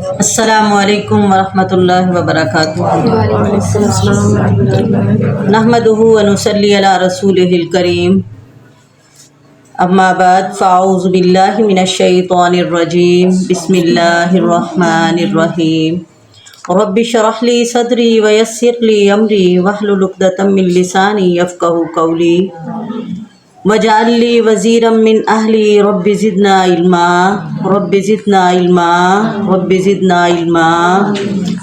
السلام علیکم ورحمۃ اللہ وبرکاتہ۔ نحمدہ ونصلی علی رسولہ الکریم، اما بعد فاعوذ باللہ من الشیطان الرجیم، بسم اللہ الرحمن الرحیم۔ رب اشرح لی صدری ویسر لی امری واحلل عقدۃ من لسانی یفقہوا قولی وجعل لی وزیرا من اہلی رب زدنا علما رب زدنا علما رب زدنا علما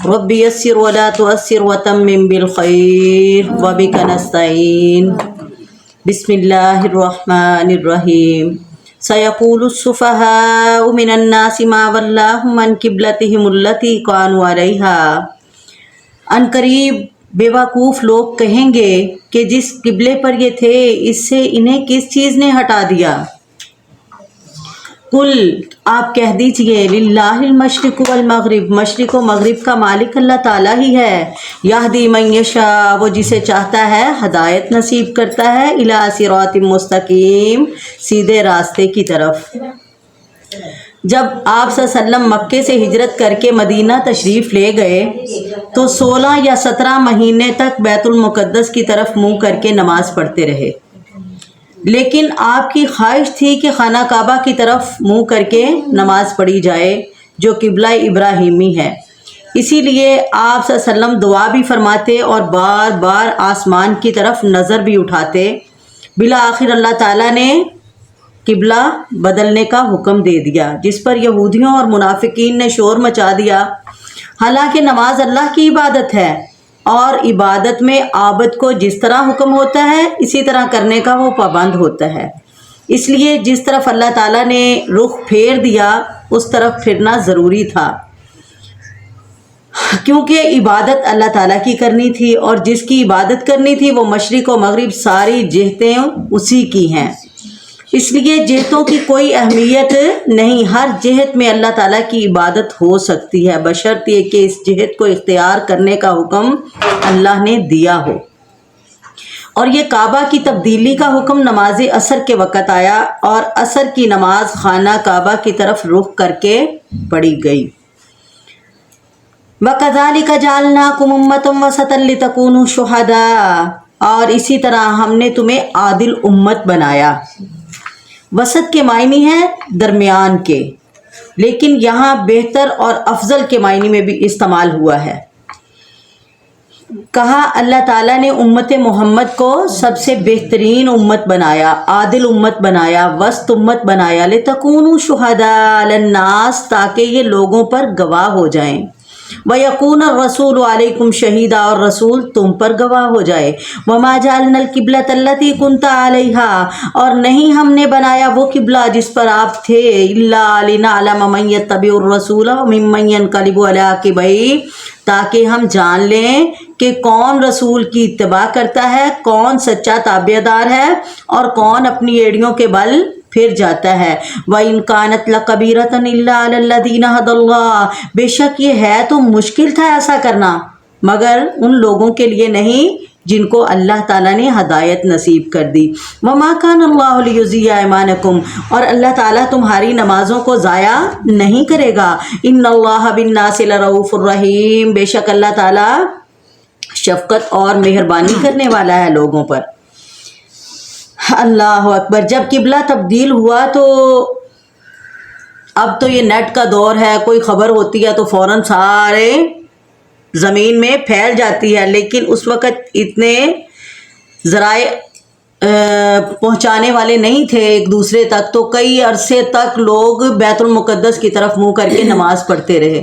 رب یسر ولا تعسر وتمم بالخیر وبک نستعین۔ بسم اللہ الرحمن الرحیم۔ سیقول السفہاء من الناس ما ولاہم عن قبلتہم التی کانوا علیہا۔ ان قریب بیوقوف لوگ کہیں گے کہ جس قبلے پر یہ تھے اس سے انہیں کس چیز نے ہٹا دیا۔ قل آپ کہہ دیجئے للہ المشرق والمغرب، مشرق و مغرب کا مالک اللہ تعالیٰ ہی ہے۔ یہدی من یشاء، وہ جسے چاہتا ہے ہدایت نصیب کرتا ہے، الی صراط مستقیم، سیدھے راستے کی طرف۔ جب آپ صلی اللہ علیہ وسلم مکے سے ہجرت کر کے مدینہ تشریف لے گئے تو 16 یا 17 مہینے تک بیت المقدس کی طرف منہ کر کے نماز پڑھتے رہے، لیکن آپ کی خواہش تھی کہ خانہ کعبہ کی طرف منہ کر کے نماز پڑھی جائے جو قبلہ ابراہیمی ہے۔ اسی لیے آپ صلی اللہ علیہ وسلم دعا بھی فرماتے اور بار بار آسمان کی طرف نظر بھی اٹھاتے۔ بالآخر اللہ تعالیٰ نے قبلہ بدلنے کا حکم دے دیا، جس پر یہودیوں اور منافقین نے شور مچا دیا۔ حالانکہ نماز اللہ کی عبادت ہے اور عبادت میں عابد کو جس طرح حکم ہوتا ہے اسی طرح کرنے کا وہ پابند ہوتا ہے، اس لیے جس طرف اللہ تعالیٰ نے رخ پھیر دیا اس طرف پھرنا ضروری تھا، کیونکہ عبادت اللہ تعالیٰ کی کرنی تھی اور جس کی عبادت کرنی تھی وہ مشرق و مغرب ساری جہتیں اسی کی ہیں۔ اس لیے جہتوں کی کوئی اہمیت نہیں، ہر جہت میں اللہ تعالیٰ کی عبادت ہو سکتی ہے، بشرط یہ کہ اس جہت کو اختیار کرنے کا حکم اللہ نے دیا ہو۔ اور یہ کعبہ کی تبدیلی کا حکم نماز عصر کے وقت آیا اور عصر کی نماز خانہ کعبہ کی طرف رخ کر کے پڑھی گئی۔ وَكَذَلِكَ جَعَلْنَاكُمْ أُمَّةً وَسَطًا لِتَكُونُوا شُهَدَاءَ، اور اسی طرح ہم نے تمہیں عادل امت بنایا۔ وسط کے معنی ہے درمیان کے، لیکن یہاں بہتر اور افضل کے معنی میں بھی استعمال ہوا ہے۔ کہا اللہ تعالیٰ نے امت محمد کو سب سے بہترین امت بنایا، عادل امت بنایا، وسط امت بنایا، لِتَكُونُوا شُهَدَاءَ عَلَى النَّاسِ، تاکہ یہ لوگوں پر گواہ ہو جائیں۔ وَيَكُونَ الرَّسُولُ عَلَيْكُمْ شَهِيدًا، اور رسول تم پر گواہ ہو جائے۔ وَمَا جَعَلْنَا الْقِبْلَةَ الَّتِي كُنْتَ عَلَيْهَا، اور نہیں ہم نے بنایا وہ قبلہ جس پر آپ تھے، إِلَّا لِنَعْلَمَ مَن يَتَّبِعُ الرَّسُولَ وَمِمَّن يَنقَلِبُ عَلَىٰ عَقِبَيْهِ، تاکہ ہم جان لیں کہ کون رسول کی اتباع کرتا ہے، کون سچا تابعدار ہے اور کون اپنی ایڑیوں کے بل پھر جاتا ہے۔ وَإِن كَانَتْ لَكَبِيرَةً إِلَّا عَلَى الَّذِينَ هَدَى اللَّهُ، بے شک یہ ہے تو مشکل تھا ایسا کرنا مگر ان لوگوں کے لیے نہیں جن کو اللہ تعالیٰ نے ہدایت نصیب کر دی۔ وَمَا كَانَ اللَّهُ لِيُضِيعَ إِيمَانَكُمْ، اور اللہ تعالیٰ تمہاری نمازوں کو ضائع نہیں کرے گا۔ إِنَّ اللَّهَ بِالنَّاسِ لَرَءُوفٌ رَحِيمٌ، بے شک اللہ تعالیٰ شفقت اور مہربانی کرنے والا ہے لوگوں پر۔ اللہ اکبر۔ جب قبلہ تبدیل ہوا تو اب تو یہ نیٹ کا دور ہے، کوئی خبر ہوتی ہے تو فوراً سارے زمین میں پھیل جاتی ہے، لیکن اس وقت اتنے ذرائع پہنچانے والے نہیں تھے ایک دوسرے تک، تو کئی عرصے تک لوگ بیت المقدس کی طرف منہ کر کے نماز پڑھتے رہے،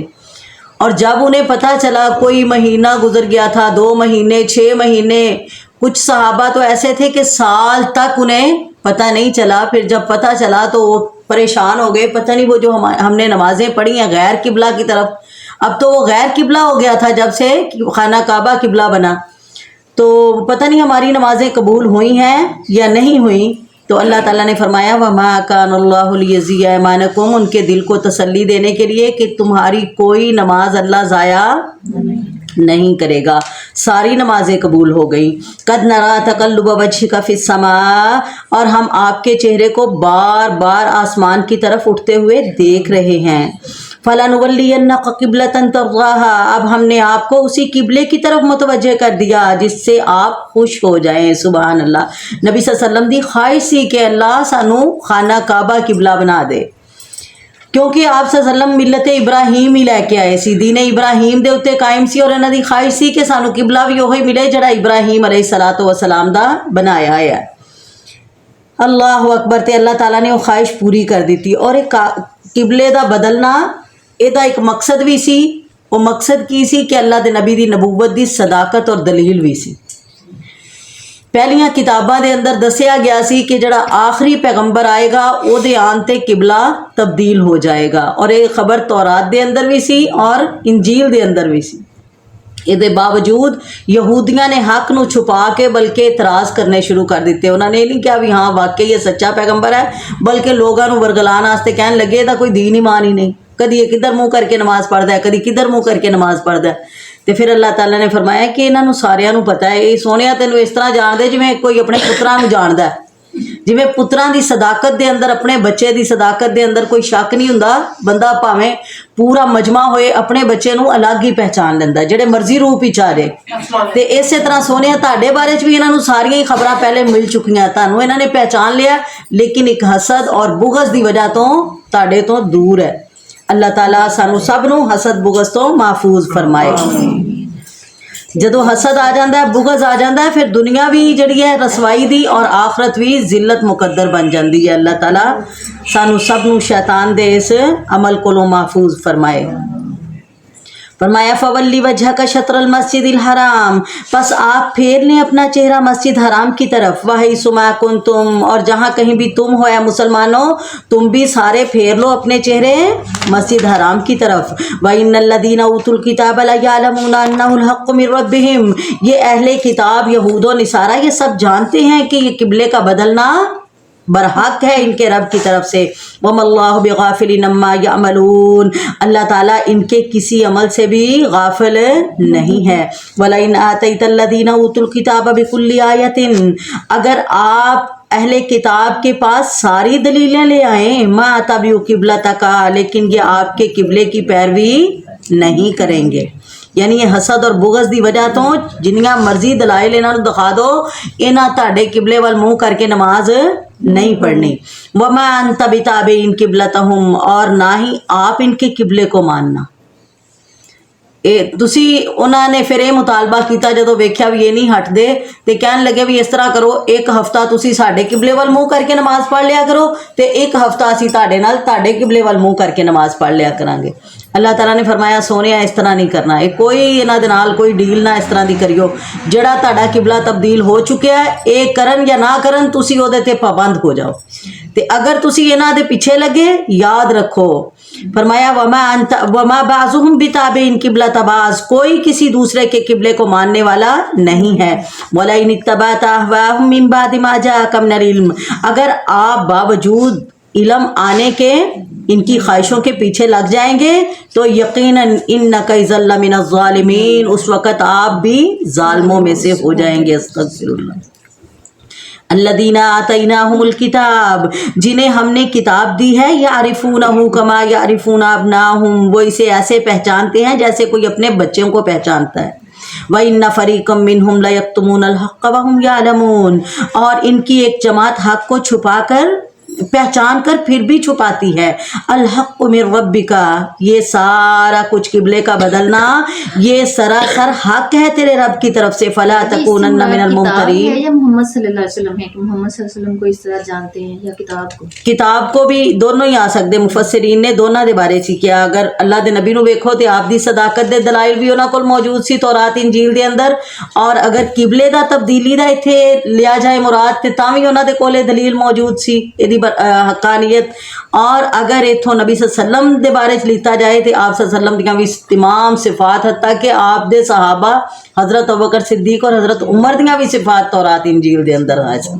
اور جب انہیں پتہ چلا کوئی مہینہ گزر گیا تھا، 2 مہینے، 6 مہینے، کچھ صحابہ تو ایسے تھے کہ سال تک انہیں پتہ نہیں چلا، پھر جب پتہ چلا تو وہ پریشان ہو گئے، پتہ نہیں وہ جو ہم نے نمازیں پڑھی ہیں غیر قبلہ کی طرف، اب تو وہ غیر قبلہ ہو گیا تھا جب سے خانہ کعبہ قبلہ بنا، تو پتہ نہیں ہماری نمازیں قبول ہوئی ہیں یا نہیں ہوئیں۔ تو اللہ تعالیٰ نے فرمایا وَمَا كَانَ اللَّهُ لِيُضِيعَ إِيمَانَكُمْ، ان کے دل کو تسلی دینے کے لیے کہ تمہاری کوئی نماز اللہ ضائع نہیں کرے گا، ساری نمازیں قبول ہو گئیں۔ قَدْ نَرَىٰ تَقَلُّبَ وَجْهِكَ فِي السَّمَاءِ، اور ہم آپ کے چہرے کو بار بار آسمان کی طرف اٹھتے ہوئے دیکھ رہے ہیں۔ فَلَنُوَلِّيَنَّكَ قِبْلَةً تَرْضَاهَا، اب ہم نے آپ کو اسی قبلے کی طرف متوجہ کر دیا جس سے آپ خوش ہو جائیں. سبحان اللہ. نبی صلی اللہ علیہ وسلم دی خواہش سی کہ اللہ سانو خانہ کعبہ قبلہ بنا دے، کیونکہ آپ صلی اللہ علیہ وسلم ملت ابراہیم ہی لے کے آئے سی، دین ابراہیم دے اتنے قائم سی، اور انہاں دی خواہش سی کہ سانو قبلہ بھی وہی ملے جڑا ابراہیم علیہ الصلوۃ والسلام دا بنایا ہے. اللہ اکبر. تے اللہ تعالیٰ نے وہ خواہش پوری کر دیتی. اور ایک قبلے دا بدلنا یہ ایک مقصد بھی سی. وہ مقصد کی سی کہ اللہ دے نبی دی نبوت دی صداقت اور دلیل بھی سی. پہلیاں کتاباں دے اندر دسیا گیا سی کہ جڑا آخری پیغمبر آئے گا او دے آن تے قبلہ تبدیل ہو جائے گا، اور یہ خبر تورات دے اندر بھی سی اور انجیل دے اندر بھی سی. یہ باوجود یہودیاں نے حق نو چھپا کے بلکہ اعتراض کرنے شروع کر دیتے. انہوں نے نہیں کہا بھی ہاں واقعی یہ سچا پیغمبر ہے، بلکہ لوگوں نو ورگلان واسطے کہنے لگے یہ کوئی دین ایمان ہی نہیں، کدی یہ کدھر منہ کر کے نماز پڑھدا ہے، کدی کدھر منہ کر کے نماز پڑھدا ہے. تے پھر اللہ تعالیٰ نے فرمایا کہ انہاں نو ساریاں نو پتہ ہے، یہ سونیا تینوں اس طرح جان دے جویں کوئی اپنے پتراں نو جاندا ہے، جویں پتراں دی صداقت دے اندر اپنے بچے دی صداقت دے اندر کوئی شک نہیں ہوندا. بندہ پاویں پورا مجمع ہوئے اپنے بچے نو الگ ہی پہچان لیندا ہے جڑے مرضی روپ وچ آ جائے. تے اسی طرح سونیا تہاڈے بارے چ بھی انہاں نو ساریاں ہی خبراں پہلے مل چکیاں، تانوں انہاں نے پہچان لیا، لیکن ایک حسد اور بغض دی وجہ تو تہاڈے تو دور ہے. اللہ تعالیٰ سانو سب نو حسد بغض تو محفوظ فرمائے. جدو حسد آ جاندہ ہے، بغض آ جاندہ ہے، پھر دنیا بھی جڑی ہے رسوائی دی اور آخرت بھی ذلت مقدر بن جاندی ہے. اللہ تعالیٰ سانو سب نو شیطان دے اس عمل کو محفوظ فرمائے. فرمایا فولی وجہ کا شطر المسجد الحرام، پس آپ پھیر لیں اپنا چہرہ مسجد حرام کی طرف. وہی سما کن تم، اور جہاں کہیں بھی تم ہو یا مسلمانوں، تم بھی سارے پھیر لو اپنے چہرے مسجد حرام کی طرف. وَإِنَّ الَّذِينَ أُوتُوا الْكِتَابَ لَيَعْلَمُونَ أَنَّهُ الْحَقُّ مِنْ رَبِّهِمْ، یہ اہل کتاب یہود و نصارہ یہ سب جانتے ہیں کہ یہ قبلے کا بدلنا برحق ہے ان کے رب کی طرف سے. وَمَا اللَّهُ بِغَافِلٍ عَمَّا يَعْمَلُونَ، اللہ تعالیٰ ان کے کسی عمل سے بھی غافل نہیں ہے. وَلَئِنْ آتَيْتَ الَّذِينَ أُوتُوا الْكِتَابَ بِكُلِّ آيَةٍ، اگر آپ اہل کتاب کے پاس ساری دلیلیں لے آئیں، مَا تَبِعُوا قِبْلَتَكَ، لیکن یہ آپ کے قبلے کی پیروی نہیں کریں گے. یعنی یہ حسد اور بغض دی وجہ تو جنیاں مرضی دلائل انہاں نو دکھا دو، انہاں تہاڈے قبلے وال منہ کر کے نماز نہیں پڑھنی. وَمَا أَنْتَ بِتَابِعٍ قِبْلَتَهُمْ، اور نہ ہی آپ ان کے قبلے کو ماننا. تسی انہاں نے پھر یہ مطالبہ کیتا جدو ویکھیا بھی یہ نہیں ہٹ دے، تے کہن لگے بھی اس طرح کرو، ایک ہفتہ تسی ساڈے قبلے وال منہ کر کے نماز پڑھ لیا کرو، تے ایک ہفتہ اسی تہاڈے قبلے وال منہ کر کے نماز پڑھ لیا کران گے. اللہ تعالیٰ نے فرمایا سونیا اس طرح نہیں کرنا، کوئی انہاں دے نال کوئی ڈیل نہ اس طرح دی کریو. جڑا تہاڈا قبلہ تبدیل ہو چکیا ہے، اے کرن یا نہ کرن تسی او دے تے پابند ہو جاؤ. تے اگر تسی انہاں دے پیچھے لگے، یاد رکھو فرمایا وما بعضهم بتابعین قبلۃ بعض، کوئی کسی دوسرے کے قبلے کو ماننے والا نہیں ہے. وَلَئِنِ اتَّبَعْتَ أَهْوَاءَهُم مِّن بَعْدِ مَا جَاءَكَ مِنَ الْعِلْمِ، اگر آپ باوجود علم آنے کے ان کی خواہشوں کے پیچھے لگ جائیں گے تو یقیناً اِنَّكَ إِذًا لَّمِنَ الظَّالِمِينَ، اس وقت آپ بھی ظالموں میں سے ہو جائیں گے. استغفر اللہ. الذین آتیناہم الکتاب، جنہیں ہم نے کتاب دی ہے، یعرفونہ کما یعرفون ابناہم، وہ اسے ایسے پہچانتے ہیں جیسے کوئی اپنے بچوں کو پہچانتا ہے. وَإِنَّ فَرِيقًا مِّنْهُمْ لَيَكْتُمُونَ الْحَقَّ وَهُمْ يَعْلَمُونَ، اور ان کی ایک جماعت حق کو چھپا کر پہچان کر پھر بھی چھپاتی ہے. الحق من ربک، یہ سارا کچھ قبلے کا بدلنا یہ سراسر حق ہے تیرے رب کی طرف سے. فلا تکونن من الممترین، یا محمد صلی اللہ علیہ وسلم ہے کہ محمد صلی اللہ علیہ وسلم کو اس طرح جانتے ہیں، یا کتاب کو؟ کتاب کو بھی دونوں ہی آ سکتے. مفسرین نے دونوں دے بارے سی کیا. اگر اللہ دے نبی نو ویکھو تے آپ دی صداقت دے دلائل بھی انہاں کول موجود سی تورات انجیل دے اندر، اور اگر قبلے دا تبدیلی دا ایتھے لیا جائے مراد تے تاں وی انہاں دے کول دلیل موجود سی ایدی حقانیت. اور اگر اتھوں نبی صلی اللہ علیہ وسلم دے بارے چ لیتا جائے تے آپ صلی اللہ علیہ وسلم دیاں بھی تمام صفات، حتیٰ کہ آپ دے صحابہ حضرت ابوبکر صدیق اور حضرت عمر دیاں بھی صفات تورات انجیل دے اندر آ جائیں.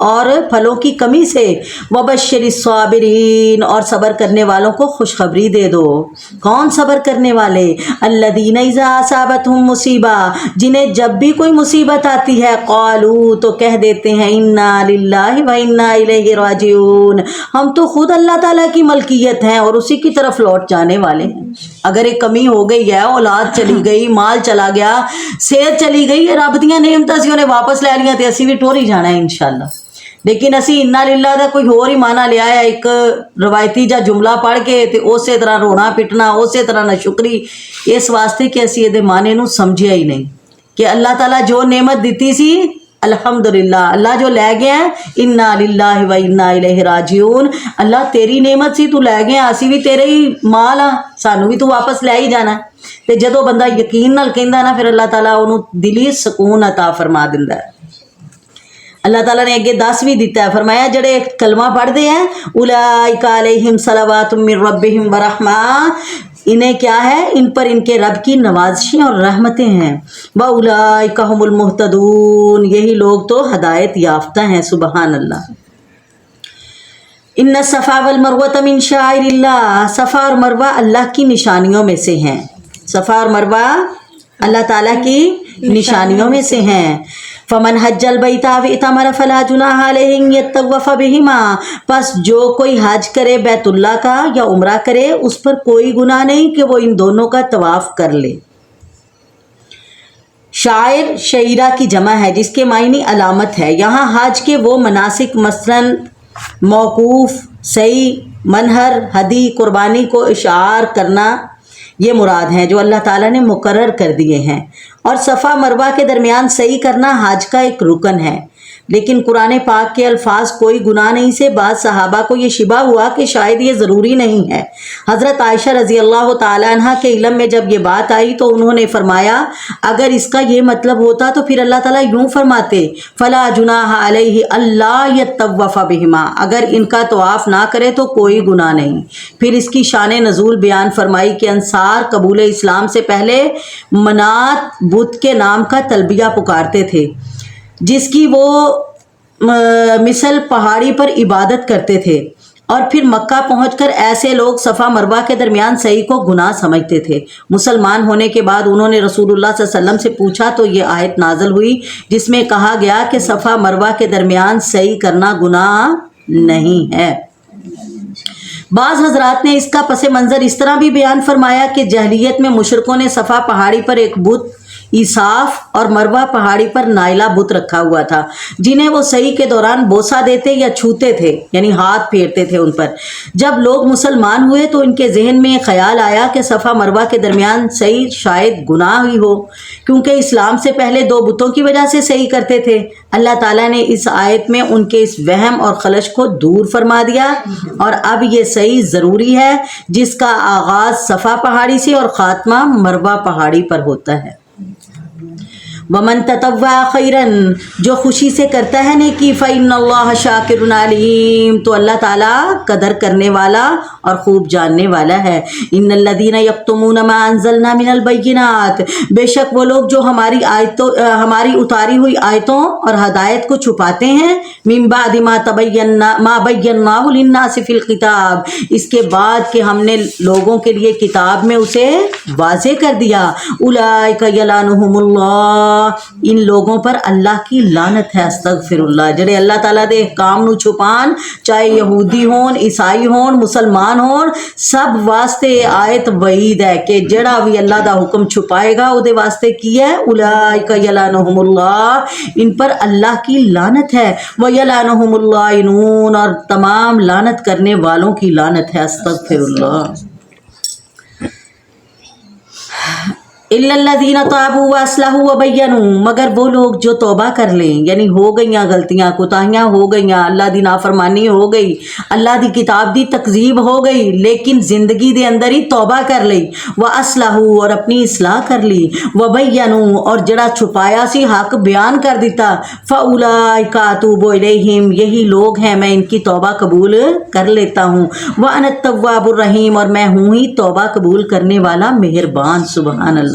اور پھلوں کی کمی سے، وبشر الصابرین اور صبر کرنے والوں کو خوشخبری دے دو۔ کون صبر کرنے والے؟ الذین اذا اصابتہم مصیبہ، جنہیں جب بھی کوئی مصیبت آتی ہے قالوا تو کہہ دیتے ہیں انا للہ و انا الیہ راجعون، ہم تو خود اللہ تعالیٰ کی ملکیت ہیں اور اسی کی طرف لوٹ جانے والے ہیں۔ اگر ایک کمی ہو گئی ہے، اولاد چلی گئی، مال چلا گیا، صحت چلی گئی، رب دیاں نعمتاں سی انہیں واپس لے لیاں تے اسی بھی ٹور ہی جانا ہے انشاءاللہ۔ لیکن اسی انا للہ دا کوئی اور ہی معنی لیا ہے، ایک روایتی جا جملہ پڑھ کے تے اسی طرح رونا پٹنا، اسی طرح نہ شکری، اس واسطے کہ اسی یہ معنی نو سمجھیا ہی نہیں کہ اللہ تعالیٰ جو نعمت دیتی سی الحمدللہ، اللہ جو لے گیا انا للہ و انا الیہ راجعون، اللہ تیری نعمت سی تو لے گیا، اسی بھی تیرے ہی مال ہاں، سانو بھی تو واپس لے ہی جانا ہے۔ تے جدو بندہ یقین نال کہندا نا پھر اللہ تعالیٰ انہوں دلی سکون عطا فرما دیندا ہے۔ اللہ تعالیٰ نے اگے دس بھی دیتا ہے، فرمایا جڑے کلمہ پڑھتے ہیں اولئک علیہم صلوات من ربہم ورحمہ، انہیں کیا ہے، ان پر ان کے رب کی نوازشیں اور رحمتیں ہیں، واولئک ھم المہتدون، یہی لوگ تو ہدایت یافتہ ہیں۔ سبحان اللہ۔ ان الصفا والمروہ من شعائر اللہ، صفا اور مروہ اللہ کی نشانیوں میں سے ہیں۔ صفا اور مروہ اللہ تعالیٰ کی نشانیوں میں سے ہیں۔ فمن حج البیت او اعتمر فلا جناح علیہ ان یطوف بہما، پس جو کوئی حج کرے بیت اللہ کا یا عمرہ کرے اس پر کوئی گناہ نہیں کہ وہ ان دونوں کا طواف کر لے۔ شاعر شعیرہ کی جمع ہے جس کے معنی علامت ہے۔ یہاں حج کے وہ مناسک مثلاً موقوف، سعی، منحر، ہدی، قربانی کو اشعار کرنا یہ مراد ہیں جو اللہ تعالیٰ نے مقرر کر دیے ہیں، اور صفا مروہ کے درمیان سعی کرنا حج کا ایک رکن ہے۔ لیکن قرآن پاک کے الفاظ کوئی گناہ نہیں سے بعض صحابہ کو یہ شبہ ہوا کہ شاید یہ ضروری نہیں ہے۔ حضرت عائشہ رضی اللہ تعالی عنہ کے علم میں جب یہ بات آئی تو انہوں نے فرمایا اگر اس کا یہ مطلب ہوتا تو پھر اللہ تعالیٰ یوں فرماتے فلا جناح علیہ اللہ یطوف بہما، اگر ان کا طواف نہ کرے تو کوئی گناہ نہیں۔ پھر اس کی شان نزول بیان فرمائی کہ انصار قبول اسلام سے پہلے منات بت کے نام کا تلبیہ پکارتے تھے جس کی وہ مثل پہاڑی پر عبادت کرتے تھے، اور پھر مکہ پہنچ کر ایسے لوگ صفا مروہ کے درمیان سعی کو گناہ سمجھتے تھے۔ مسلمان ہونے کے بعد انہوں نے رسول اللہ صلی اللہ علیہ وسلم سے پوچھا تو یہ آیت نازل ہوئی جس میں کہا گیا کہ صفا مروہ کے درمیان سعی کرنا گناہ نہیں ہے۔ بعض حضرات نے اس کا پس منظر اس طرح بھی بیان فرمایا کہ جاہلیت میں مشرکوں نے صفا پہاڑی پر ایک بت عیساف اور مروہ پہاڑی پر نائلہ بت رکھا ہوا تھا جنہیں وہ سعی کے دوران بوسہ دیتے یا چھوتے تھے، یعنی ہاتھ پھیرتے تھے ان پر۔ جب لوگ مسلمان ہوئے تو ان کے ذہن میں خیال آیا کہ صفا مروہ کے درمیان سعی شاید گناہ ہی ہو، کیونکہ اسلام سے پہلے دو بتوں کی وجہ سے سعی کرتے تھے۔ اللہ تعالیٰ نے اس آیت میں ان کے اس وہم اور خلش کو دور فرما دیا، اور اب یہ سعی ضروری ہے جس کا آغاز صفا پہاڑی سے اور خاتمہ مروہ پہاڑی پر ہوتا ہے۔ ومن تطوع خیرن، جو خوشی سے کرتا ہے نیکی، فإن اللہ شاکر علیم، تو اللہ تعالیٰ قدر کرنے والا اور خوب جاننے والا ہے۔ ان الذین یکتمون ما انزلنا من البینات، بے شک وہ لوگ جو ہماری اتاری ہوئی آیتوں اور ہدایت کو چھپاتے ہیں، من بعد ما بیناہ للناس فی الکتاب، اس کے بعد کہ ہم نے لوگوں کے لیے کتاب میں اسے واضح کر دیا، اولئک یلعنہم اللہ، ان لوگوں پر اللہ کی لعنت ہے۔ استغفر اللہ، جڑے اللہ تعالیٰ دے احکام نو چھپان، چاہے یہودی ہون، عیسائی ہون، مسلمان ہون، سب واسطے آیت وعید ہے کہ جڑا بھی اللہ دا حکم چھپائے گا او دے واسطے کی ہے، اولئک یلعنہم اللہ، ان پر اللہ کی لعنت ہے، ویلعنہم اللائنون، اور تمام لعنت کرنے والوں کی لعنت ہے۔ استغفر اللہ۔ الا الذین تابوا واصلحوا وبینوا، مگر وہ لوگ جو توبہ کر لیں، یعنی ہو گئیاں غلطیاں، کوتاہیاں ہو گئیاں، اللہ دی نافرمانی ہو گئی، اللہ دی کتاب دی تکذیب ہو گئی، لیکن زندگی دے اندر ہی توبہ کر لی، واصلحوا، اور اپنی اصلاح کر لی، وبینوا، اور جڑا چھپایا سی حق بیان کر دیتا، فاولئک اتوب الیہم، یہی لوگ ہیں میں ان کی توبہ قبول کر لیتا ہوں، وانا التواب الرحیم، اور میں ہوں ہی توبہ قبول کرنے والا مہربان۔ سبحان اللہ۔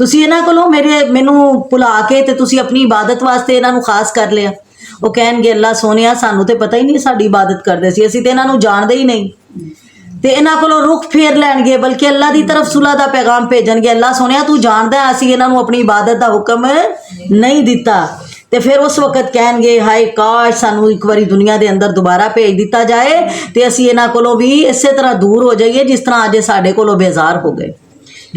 ਤੁਸੀਂ ਇਹਨਾਂ ਕੋਲੋਂ ਮੈਨੂੰ ਭੁਲਾ ਕੇ ਤੇ ਤੁਸੀਂ ਆਪਣੀ ਇਬਾਦਤ ਵਾਸਤੇ ਇਹਨਾਂ ਨੂੰ ਖਾਸ ਕਰ ਲਿਆ। ਉਹ ਕਹਿਣਗੇ, ਅੱਲਾ ਸੋਹਣਿਆ ਸਾਨੂੰ ਤੇ ਪਤਾ ਹੀ ਨਹੀਂ ਸਾਡੀ ਇਬਾਦਤ ਕਰਦੇ ਸੀ, ਅਸੀਂ ਤੇ ਇਹਨਾਂ ਨੂੰ ਜਾਣਦੇ ਹੀ ਨਹੀਂ। ਤੇ ਇਹਨਾਂ ਕੋਲੋਂ ਰੁਖ ਫੇਰ ਲੈਣਗੇ, ਬਲਕਿ ਅੱਲਾ ਦੀ ਤਰਫ ਸੁਲਹ ਦਾ ਪੈਗਾਮ ਭੇਜਣਗੇ, ਅੱਲਾ ਸੋਹਣਿਆ ਤੂੰ ਜਾਣਦਾ ਅਸੀਂ ਇਹਨਾਂ ਨੂੰ ਆਪਣੀ ਇਬਾਦਤ ਦਾ ਹੁਕਮ ਨਹੀਂ ਦਿੱਤਾ। ਤੇ ਫਿਰ ਉਸ ਵਕਤ ਕਹਿਣਗੇ, ਹਾਏ ਕਾਸ਼ ਸਾਨੂੰ ਇੱਕ ਵਾਰੀ ਦੁਨੀਆ ਦੇ ਅੰਦਰ ਦੁਬਾਰਾ ਭੇਜ ਦਿੱਤਾ ਜਾਏ ਤੇ ਅਸੀਂ ਇਹਨਾਂ ਕੋਲੋਂ ਵੀ ਇਸੇ ਤਰ੍ਹਾਂ ਦੂਰ ਹੋ ਜਾਈਏ ਜਿਸ ਤਰ੍ਹਾਂ ਅੱਜ ਸਾਡੇ ਕੋਲੋਂ ਬੇਜ਼ਾਰ ਹੋ ਗਏ।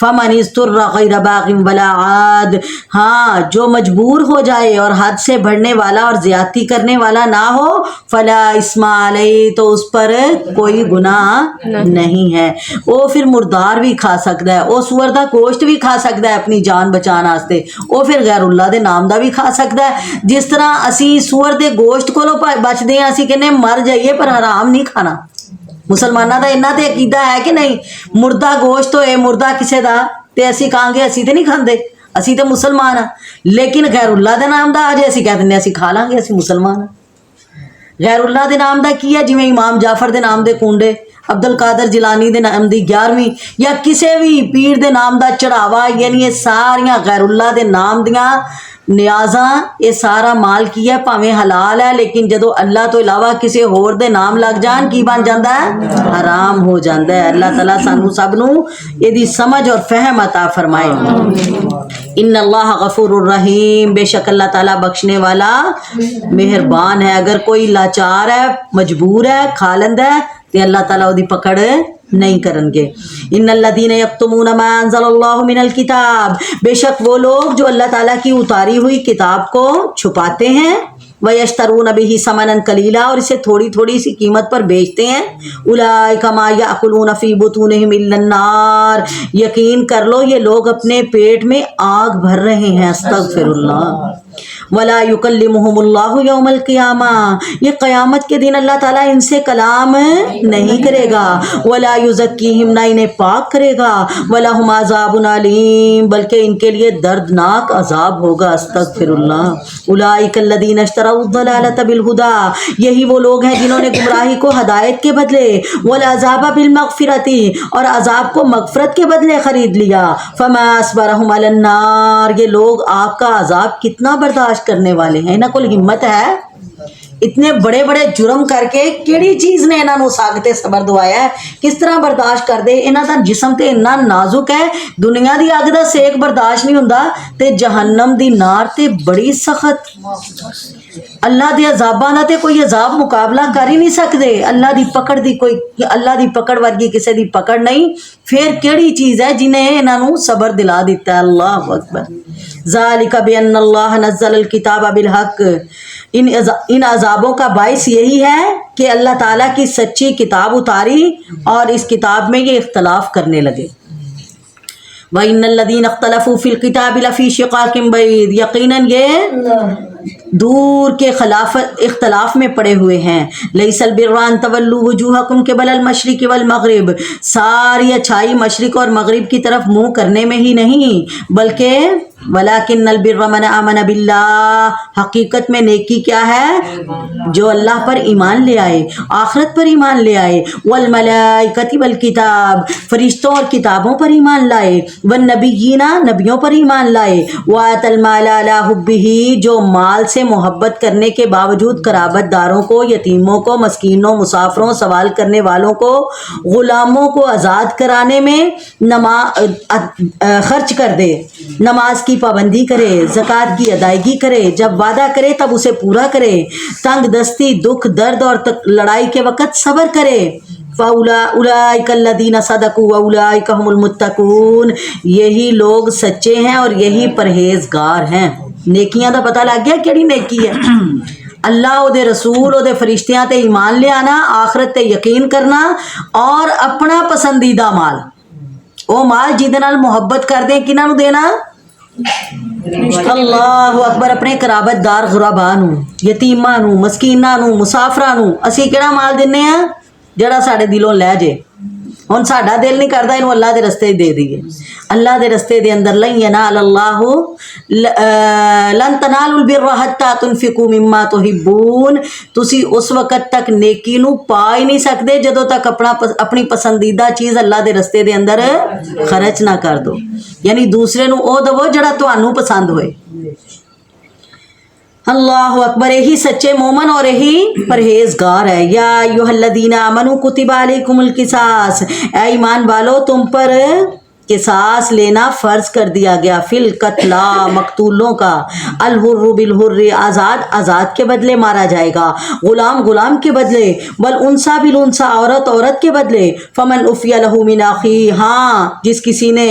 فمن اضطر غیر باغ ولا عاد، ہاں جو مجبور ہو جائے اور حد سے بڑھنے والا اور زیادتی کرنے والا نہ ہو، فلا اسم علیہ، تو اس پر کوئی گناہ نہیں ہے۔ وہ پھر مردار بھی کھا سکتا ہے، وہ سور دا گوشت بھی کھا سکتا ہے اپنی جان بچان واسطے، وہ پھر غیر اللہ دے نام دا بھی کھا سکتا ہے۔ جس طرح اسی سور دے گوشت کو بچدے ہیں، اسی کہنے مر جائیے پر حرام نہیں کھانا۔ مسلمانوں دا انہاں تے عقیدہ ہے کہ نہیں، مردہ گوشت ہوئے مردہ کسے دا تے اسی کہاں گے اسی تے نہیں کھاندے، اسی تے مسلمان ہیں، لیکن غیر اللہ دے نام دا آجے اسی کہہ دیں اسی کھا لیں گے، اسی مسلمان ہیں۔ غیر اللہ دے نام دا کی ہے، جویں امام جعفر دے نام دے کنڈے، عبد القادر جیلانی دے نام دی 11ویں، یا کسے بھی پیر دے نام دا چڑھاوا، یعنی یہ ساریاں غیر اللہ دے نام دیاں نیازاں، یہ سارا مال کی ہے پاویں حلال ہے، لیکن جدو اللہ تو علاوہ کسی ہور دے نام لگ جان کی بن جاندہ ہے، حرام ہو جاندہ ہے۔ اللہ تعالیٰ سانو سب نو یہ دی سمجھ اور فہم عطا فرمائے۔ ان اللہ غفور الرحیم، بے شک اللہ تعالیٰ بخشنے والا مہربان ہے۔ اگر کوئی لاچار ہے، مجبور ہے، کھا لیندہ ہے، تے اللہ تعالیٰ دی پکڑ نہیں کرن گے۔ ان الذین یکتمون ما انزل اللہ من الکتاب، بے شک وہ لوگ جو اللہ تعالیٰ کی اتاری ہوئی کتاب کو چھپاتے ہیں، وَيَشْتَرُونَ بِهِ ثَمَنًا قَلِيلًا، اور اسے تھوڑی تھوڑی سی قیمت پر بیچتے ہیں، أُولَٰئِكَ مَا يَأْكُلُونَ فِي بُطُونِهِمْ إِلَّا النَّارَ، یقین کر لو یہ لوگ اپنے پیٹ میں آگ بھر رہے ہیں، استغفر اللہ۔ وَلَا يُكَلِّمُهُمُ اللَّهُ يَوْمَ الْقِيَامَةِ، یہ قیامت کے دن اللہ تعالیٰ ان سے کلام نہیں کرے گا، وَلَا يُزَكِّيهِمْ، نہ انہیں پاک کرے گا، وَلَهُمْ عَذَابٌ عَلِيمٌ، بلکہ ان کے لیے دردناک عذاب ہوگا، استغفر اللہ۔ أُولَٰئِكَ الَّذِينَ اشْتَرَوُا الضَّلَالَةَ بِالْهُدَىٰ، یہی وہ لوگ ہیں جنہوں نے گمراہی کو ہدایت کے بدلے، وَالْعَذَابَ بِالْمَغْفِرَةِ، اور عذاب کو مغفرت کے بدلے خرید لیا، فَمَا أَصْبَرَهُمْ عَلَى النَّارِ، یہ لوگ آگ کا عذاب کتنا برداشت کرنے والے ہیں، انہاں کول ہمت ہے، اتنے بڑے بڑے جرم کر کے کیڑی چیز نے انہاں نو ساگتے صبر دوایا ہے، کس طرح برداشت کر دے، انہاں دا جسم تے اتنا نازک ہے، دنیا دی اگ دا سیک برداشت نہیں ہوندا، تے جہنم دی نار تے بڑی سخت، اللہ دے عذاباں دا تے کوئی عذاب مقابلہ کر ہی نہیں سکدے، اللہ دی پکڑ دی کوئی، اللہ دی پکڑ ورگی کسے دی پکڑ نہیں، پھر کیڑی چیز ہے جنہیں انہاں نو صبر دلا دیتا ہے۔ اللہ اکبر۔ ذالک بان اللہ نزل الکتاب بالحق، ان عذابوں کا باعث یہی ہے کہ اللہ تعالیٰ کی سچی کتاب اتاری اور اس کتاب میں یہ اختلاف کرنے لگے۔ وَإِنَّ الَّذِينَ اخْتَلَفُوا فِي الْكِتَابِ لَفِي شِقَاقٍ بَعِيدٍ، یقیناً یہ دور کے اختلاف میں پڑے ہوئے ہیں۔ لَيْسَ الْبِرَّ أَن تَوَلُّوا وُجُوهَكُمْ قِبَلَ الْمَشْرِقِ وَالْمَغْرِبِ، ساری اچھائی مشرق اور مغرب کی طرف منہ کرنے میں ہی نہیں، بلکہ وَلَكِنَّ الْبِرَّ مَنْ آمَنَ بِاللَّهِ، حقیقت میں نیکی کیا ہے؟ جو اللہ پر ایمان لے آئے، آخرت پر ایمان لے آئے، وَالْمَلَائِكَةِ وَالْكِتَابِ، فرشتوں اور کتابوں پر ایمان لائے، وَالنَّبِيِّينَ، نبیوں پر ایمان لائے، وَآتَى الْمَالَ عَلَىٰ حُبِّهِ، جو مال سے محبت کرنے کے باوجود قرابت داروں کو، یتیموں کو، مسکینوں، مسافروں، سوال کرنے والوں کو، غلاموں کو آزاد کرانے میں خرچ کر دے، نماز کی پابندی کرے، زکوٰۃ کی ادائیگی کرے، جب وعدہ کرے تب اسے پورا کرے، تنگ دستی، دکھ، درد اور لڑائی کے وقت صبر کرے، فَأُولَٰئِكَ الَّذِينَ صَدَقُوا وَأُولَٰئِكَ هُمُ الْمُتَّقُونَ، یہی لوگ سچے ہیں اور یہی پرہیزگار ہیں۔ نیکیاں دا پتہ لگ گیا کیڑی نیکی ہے؟ اللہ او دے رسول او دے فرشتیاں تے ایمان لے آنا، آخرت تے یقین کرنا، اور اپنا پسندیدہ مال، او مال جہدے نال محبت کر دیں، کنہاں نو دینا؟ اللہ اکبر، اپنے قرابت دار غرباء نو، یتیماں نو، مسکیناں نو، مسافراں نو۔ اسی کیڑا مال دینے ہیں؟ جڑا ساڈے دلوں لے جے، ہن ساڈا دل نہیں کردا اینو اللہ دے رستے دے دیے، اللہ دے رستے دے اندر لن ینال اللہ لن تنالوا البر حتی تنفقوا مما تحبون، تسی اس وقت تک نیکی نو پا ہی نہیں سکدے جدوں تک اپنی پسندیدہ چیز اللہ دے رستے دے اندر خرچ نہ کر دو، یعنی دوسرے نو او دو جڑا تانوں پسند ہوئے۔ اللہ اکبر، یہی سچے مومن اور یہی پرہیزگار ہے۔ یا ایھا الذین آمنوا کتب علیکم القصاص، اے ایمان والو تم پر قصاص لینا فرض کر دیا گیا، فی القتلی، مقتولوں کا، الحر بالحر، آزاد کے بدلے مارا جائے گا، غلام کے بدلے، والانثی بالانثی، عورت کے بدلے، فمن عفی لہ من اخیہ، ہاں جس کسی نے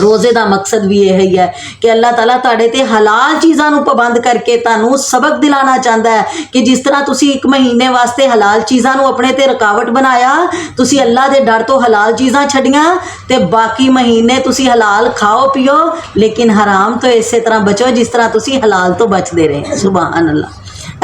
روزے دا مقصد بھی یہ ہے کہ اللہ تعالیٰ ਤੁਹਾਡੇ ਤੇ ਹਲਾਲ ਚੀਜ਼ਾਂ ਨੂੰ ਪਾਬੰਦ ਕਰਕੇ ਤੁਹਾਨੂੰ ਸਬਕ ਦਿਲਾਣਾ ਚਾਹੁੰਦਾ ਹੈ ਕਿ ਜਿਸ ਤਰ੍ਹਾਂ ਤੁਸੀਂ ਇੱਕ ਮਹੀਨੇ ਵਾਸਤੇ ਹਲਾਲ ਚੀਜ਼ਾਂ ਨੂੰ ਆਪਣੇ ਤੇ ਰੁਕਾਵਟ ਬਣਾਇਆ, ਤੁਸੀਂ ਅੱਲਾ ਦੇ ਡਰ ਤੋਂ ਹਲਾਲ ਚੀਜ਼ਾਂ ਛੱਡੀਆਂ ਤੇ ਬਾਕੀ ਮਹੀਨੇ ਤੁਸੀਂ ਹਲਾਲ ਖਾਓ ਪੀਓ, ਲੇਕਿਨ ਹਰਾਮ ਤੋਂ ਇਸੇ ਤਰ੍ਹਾਂ ਬਚੋ ਜਿਸ ਤਰ੍ਹਾਂ ਤੁਸੀਂ ਹਲਾਲ ਤੋਂ ਬਚਦੇ ਰਹੇ। ਸੁਭਾਨ ਅੱਲਾਹ।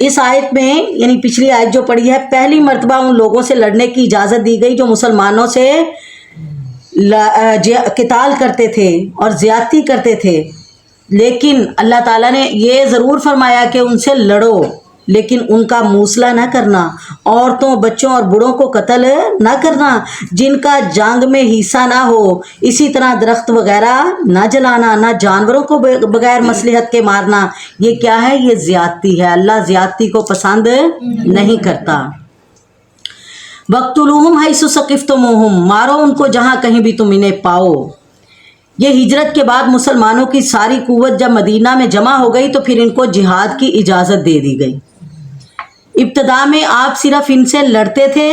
اس آیت میں یعنی پچھلی آیت جو پڑھی ہے پہلی مرتبہ ان لوگوں سے لڑنے کی اجازت دی گئی جو مسلمانوں سے قتال کرتے تھے اور زیادتی کرتے تھے، لیکن اللہ تعالیٰ نے یہ ضرور فرمایا کہ ان سے لڑو، لیکن ان کا موصلہ نہ کرنا، عورتوں بچوں اور بوڑھوں کو قتل نہ کرنا، جن کا جنگ میں حصہ نہ ہو، اسی طرح درخت وغیرہ نہ جلانا، نہ جانوروں کو بغیر مصلحت کے مارنا، یہ کیا ہے؟ یہ زیادتی ہے، اللہ زیادتی کو پسند نہیں کرتا۔ وَاقْتُلُوهُمْ حَيْثُ ثَقِفْتُمُوهُمْ، مارو ان کو جہاں کہیں بھی تم انہیں پاؤ۔ یہ ہجرت کے بعد مسلمانوں کی ساری قوت جب مدینہ میں جمع ہو گئی تو پھر ان کو جہاد کی اجازت دے دی گئی۔ ابتدا میں آپ صرف ان سے لڑتے تھے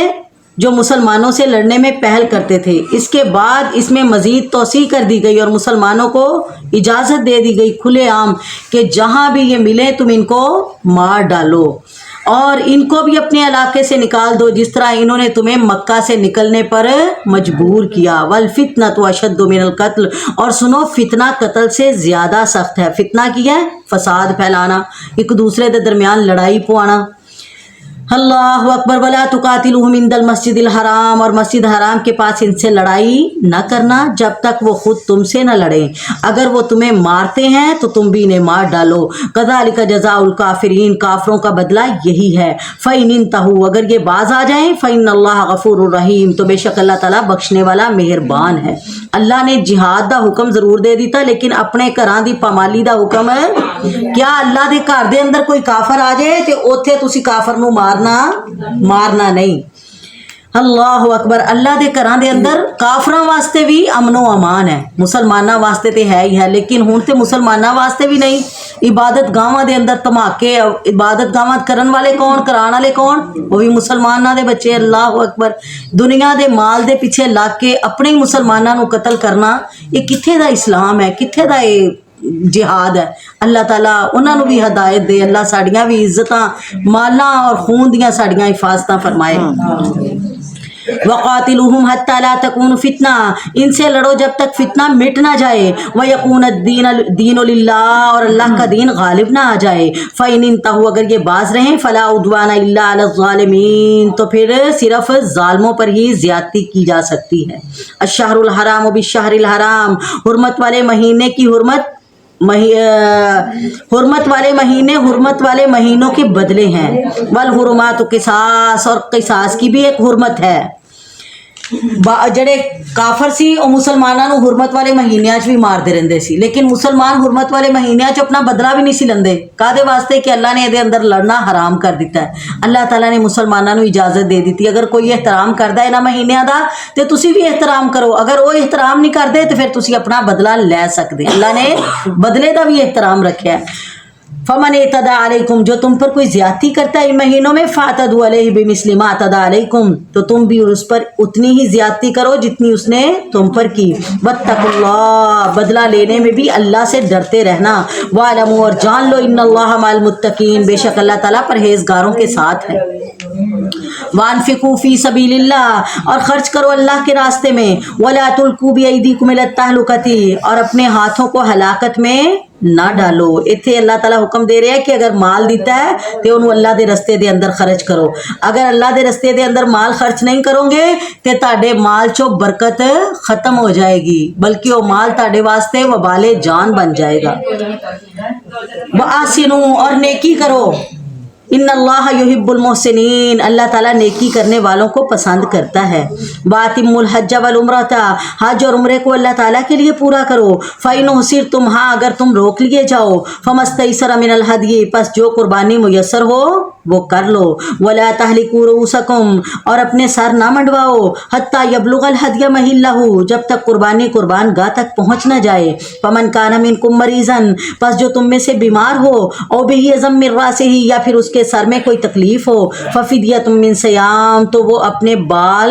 جو مسلمانوں سے لڑنے میں پہل کرتے تھے، اس کے بعد اس میں مزید توسیع کر دی گئی اور مسلمانوں کو اجازت دے دی گئی کھلے عام کہ جہاں بھی یہ ملے تم ان کو مار ڈالو اور ان کو بھی اپنے علاقے سے نکال دو، جس طرح انہوں نے تمہیں مکہ سے نکلنے پر مجبور کیا۔ وَالْفِتْنَةُ أَشَدُّ مِنَ الْقَتْلِ، اور سنو فتنہ قتل سے زیادہ سخت ہے۔ فتنہ کیا ہے؟ فساد پھیلانا، ایک دوسرے کے درمیان لڑائی پوانا۔ اللہ اکبر۔ ولا تقاتلوہم عند المسجد الحرام، اور مسجد حرام کے پاس ان سے لڑائی نہ کرنا جب تک وہ خود تم سے نہ لڑیں، اگر وہ تمہیں مارتے ہیں تو تم بھی انہیں مار ڈالو۔ کذالک جزاء الکافرین، کافروں کا بدلہ یہی ہے۔ فإن انتہوا، اگر یہ باز آ جائیں، فإن اللہ غفور الرحیم، تو بے شک اللہ تعالیٰ بخشنے والا مہربان ہے۔ اللہ نے جہاد دا حکم ضرور دے دیتا لیکن اپنے گھراں دی پامالی دا حکم ہے۔ کیا اللہ دے گھر دے اندر کوئی کافر آ جائے تے اوتھے تسی کافر نو مارنا نہیں۔ اللہ اکبر۔ اللہ دے گھراں دے اندر کافراں واسطے بھی امن و امان ہے، مسلماناں واسطے تے ہے ہی ہے، لیکن ہن تے مسلماناں واسطے بھی نہیں۔ عبادت گاواں دے اندر دھماکے، عبادت گاواں کرن والے کون، کران والے کون؟ وہ بھی مسلماناں دے بچے۔ اللہ اکبر۔ دنیا دے مال دے پیچھے لگ کے اپنے ہی مسلماناں نو قتل کرنا، یہ کتھے دا اسلام ہے، کتھے دا جہاد ہے؟ اللہ تعالیٰ انہاں نو بھی ہدایت دے، اللہ ساڈیاں بھی عزتاں، مالاں اور خون دیاں ساڈیاں حفاظتاں فرمائے۔ وقاتلوہم حتی لا تکون فتنہ، ان سے لڑو جب تک فتنہ مٹ نہ جائے، ویکون الدین للہ، اور اللہ کا دین غالب نہ آ جائے۔ فإن انتہوا، اگر یہ باز رہیں، فلا عدوان الا علی الظالمین، تو پھر صرف ظالموں پر ہی زیادتی کی جا سکتی ہے۔ الشہر الحرام بالشہر الحرام، حرمت والے مہینے کی حرمت والے مہینوں کے بدلے ہیں۔ والحرمات قصاص، اور قصاص کی بھی ایک حرمت ہے۔ جڑے کافر سی او مسلماناں نو حرمت والے مہینیاں چ بھی مار دے رہندے سی، لیکن مسلمان حرمت والے مہینیاں چ اپنا بدلہ بھی نہیں سی لندے۔ کادے واسطے؟ کہ اللہ نے دے اندر لڑنا حرام کر دیتا ہے۔ اللہ تعالیٰ نے مسلماناں نو اجازت دے دیتی، اگر کوئی احترام کردا ہے انہاں مہینیاں دا تے تسی بھی احترام کرو، اگر وہ احترام نہیں کردے تے پھر تسی اپنا بدلہ لے سکدے۔ اللہ نے بدلے دا بھی احترام رکھیا ہے۔ فمن اعتدى علیکم، جو تم پر کوئی زیادتی کرتا ہے ان مہینوں میں، فاعتدوا علیہ بمثل ما اعتدى علیکم، تو تم بھی اس پر اتنی ہی زیادتی کرو جتنی اس نے تم پر کی۔ واتقوا اللہ، بدلہ لینے میں بھی اللہ سے ڈرتے رہنا۔ واعلموا، اور جان لو، ان اللہ مع المتقین، بے شک اللہ تعالیٰ پرہیزگاروں کے ساتھ ہے۔ وانفقوا فی سبیل اللہ، اور خرچ کرو اللہ کے راستے میں۔ ولا تلقوا بایدیکم الی التہلکۃ، اور اپنے ہاتھوں کو ہلاکت میں نہ ڈالو۔ اتنے اللہ تعالیٰ حکم دے رہے ہیں کہ اگر مال دیتا ہے تو انہوں اللہ دے رستے دے اندر خرچ کرو۔ اگر اللہ دے رستے دے اندر مال خرچ نہیں کرو گے تو تاڑے مال چو برکت ختم ہو جائے گی، بلکہ وہ مال تاڑے واسطے وبال جان بن جائے گا۔ وَأَحْسِنُوا، اور نیکی کرو۔ ان اللہ یحب المحسنین، اللہ تعالیٰ نیکی کرنے والوں کو پسند کرتا ہے۔ وَأَتِمُّوا الْحَجَّ وَالْعُمْرَةَ، حج اور عمرے کو اللہ تعالیٰ کے لیے پورا کرو۔ فَإِنْ أُحْصِرْتُمْ، ہاں اگر تم روک لیے جاؤ، فَمَا اسْتَيْسَرَ مِنَ الْهَدْيِ، پس جو قربانی میسر ہو وہ کر لو۔ وَلَا تَحْلِقُوا رُؤُوسَكُمْ، اور اپنے سر نہ منڈواؤ، حَتَّى يَبْلُغَ الْهَدْيَ مَحِلَّهُ، جب تک قربانی قربان گاہ تک پہنچ نہ جائے۔ فَمَنْ كَانَ مِنْكُمْ مَرِيضًا، پس جو تم میں سے بیمار ہو، أَوْ بِهِ أَذًى مِّن رَأْسِهِ، یا پھر اس کے سر میں کوئی تکلیف ہو، فَفِدْيَةٌ مِّن صِيَامٍ، تو وہ اپنے بال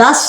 10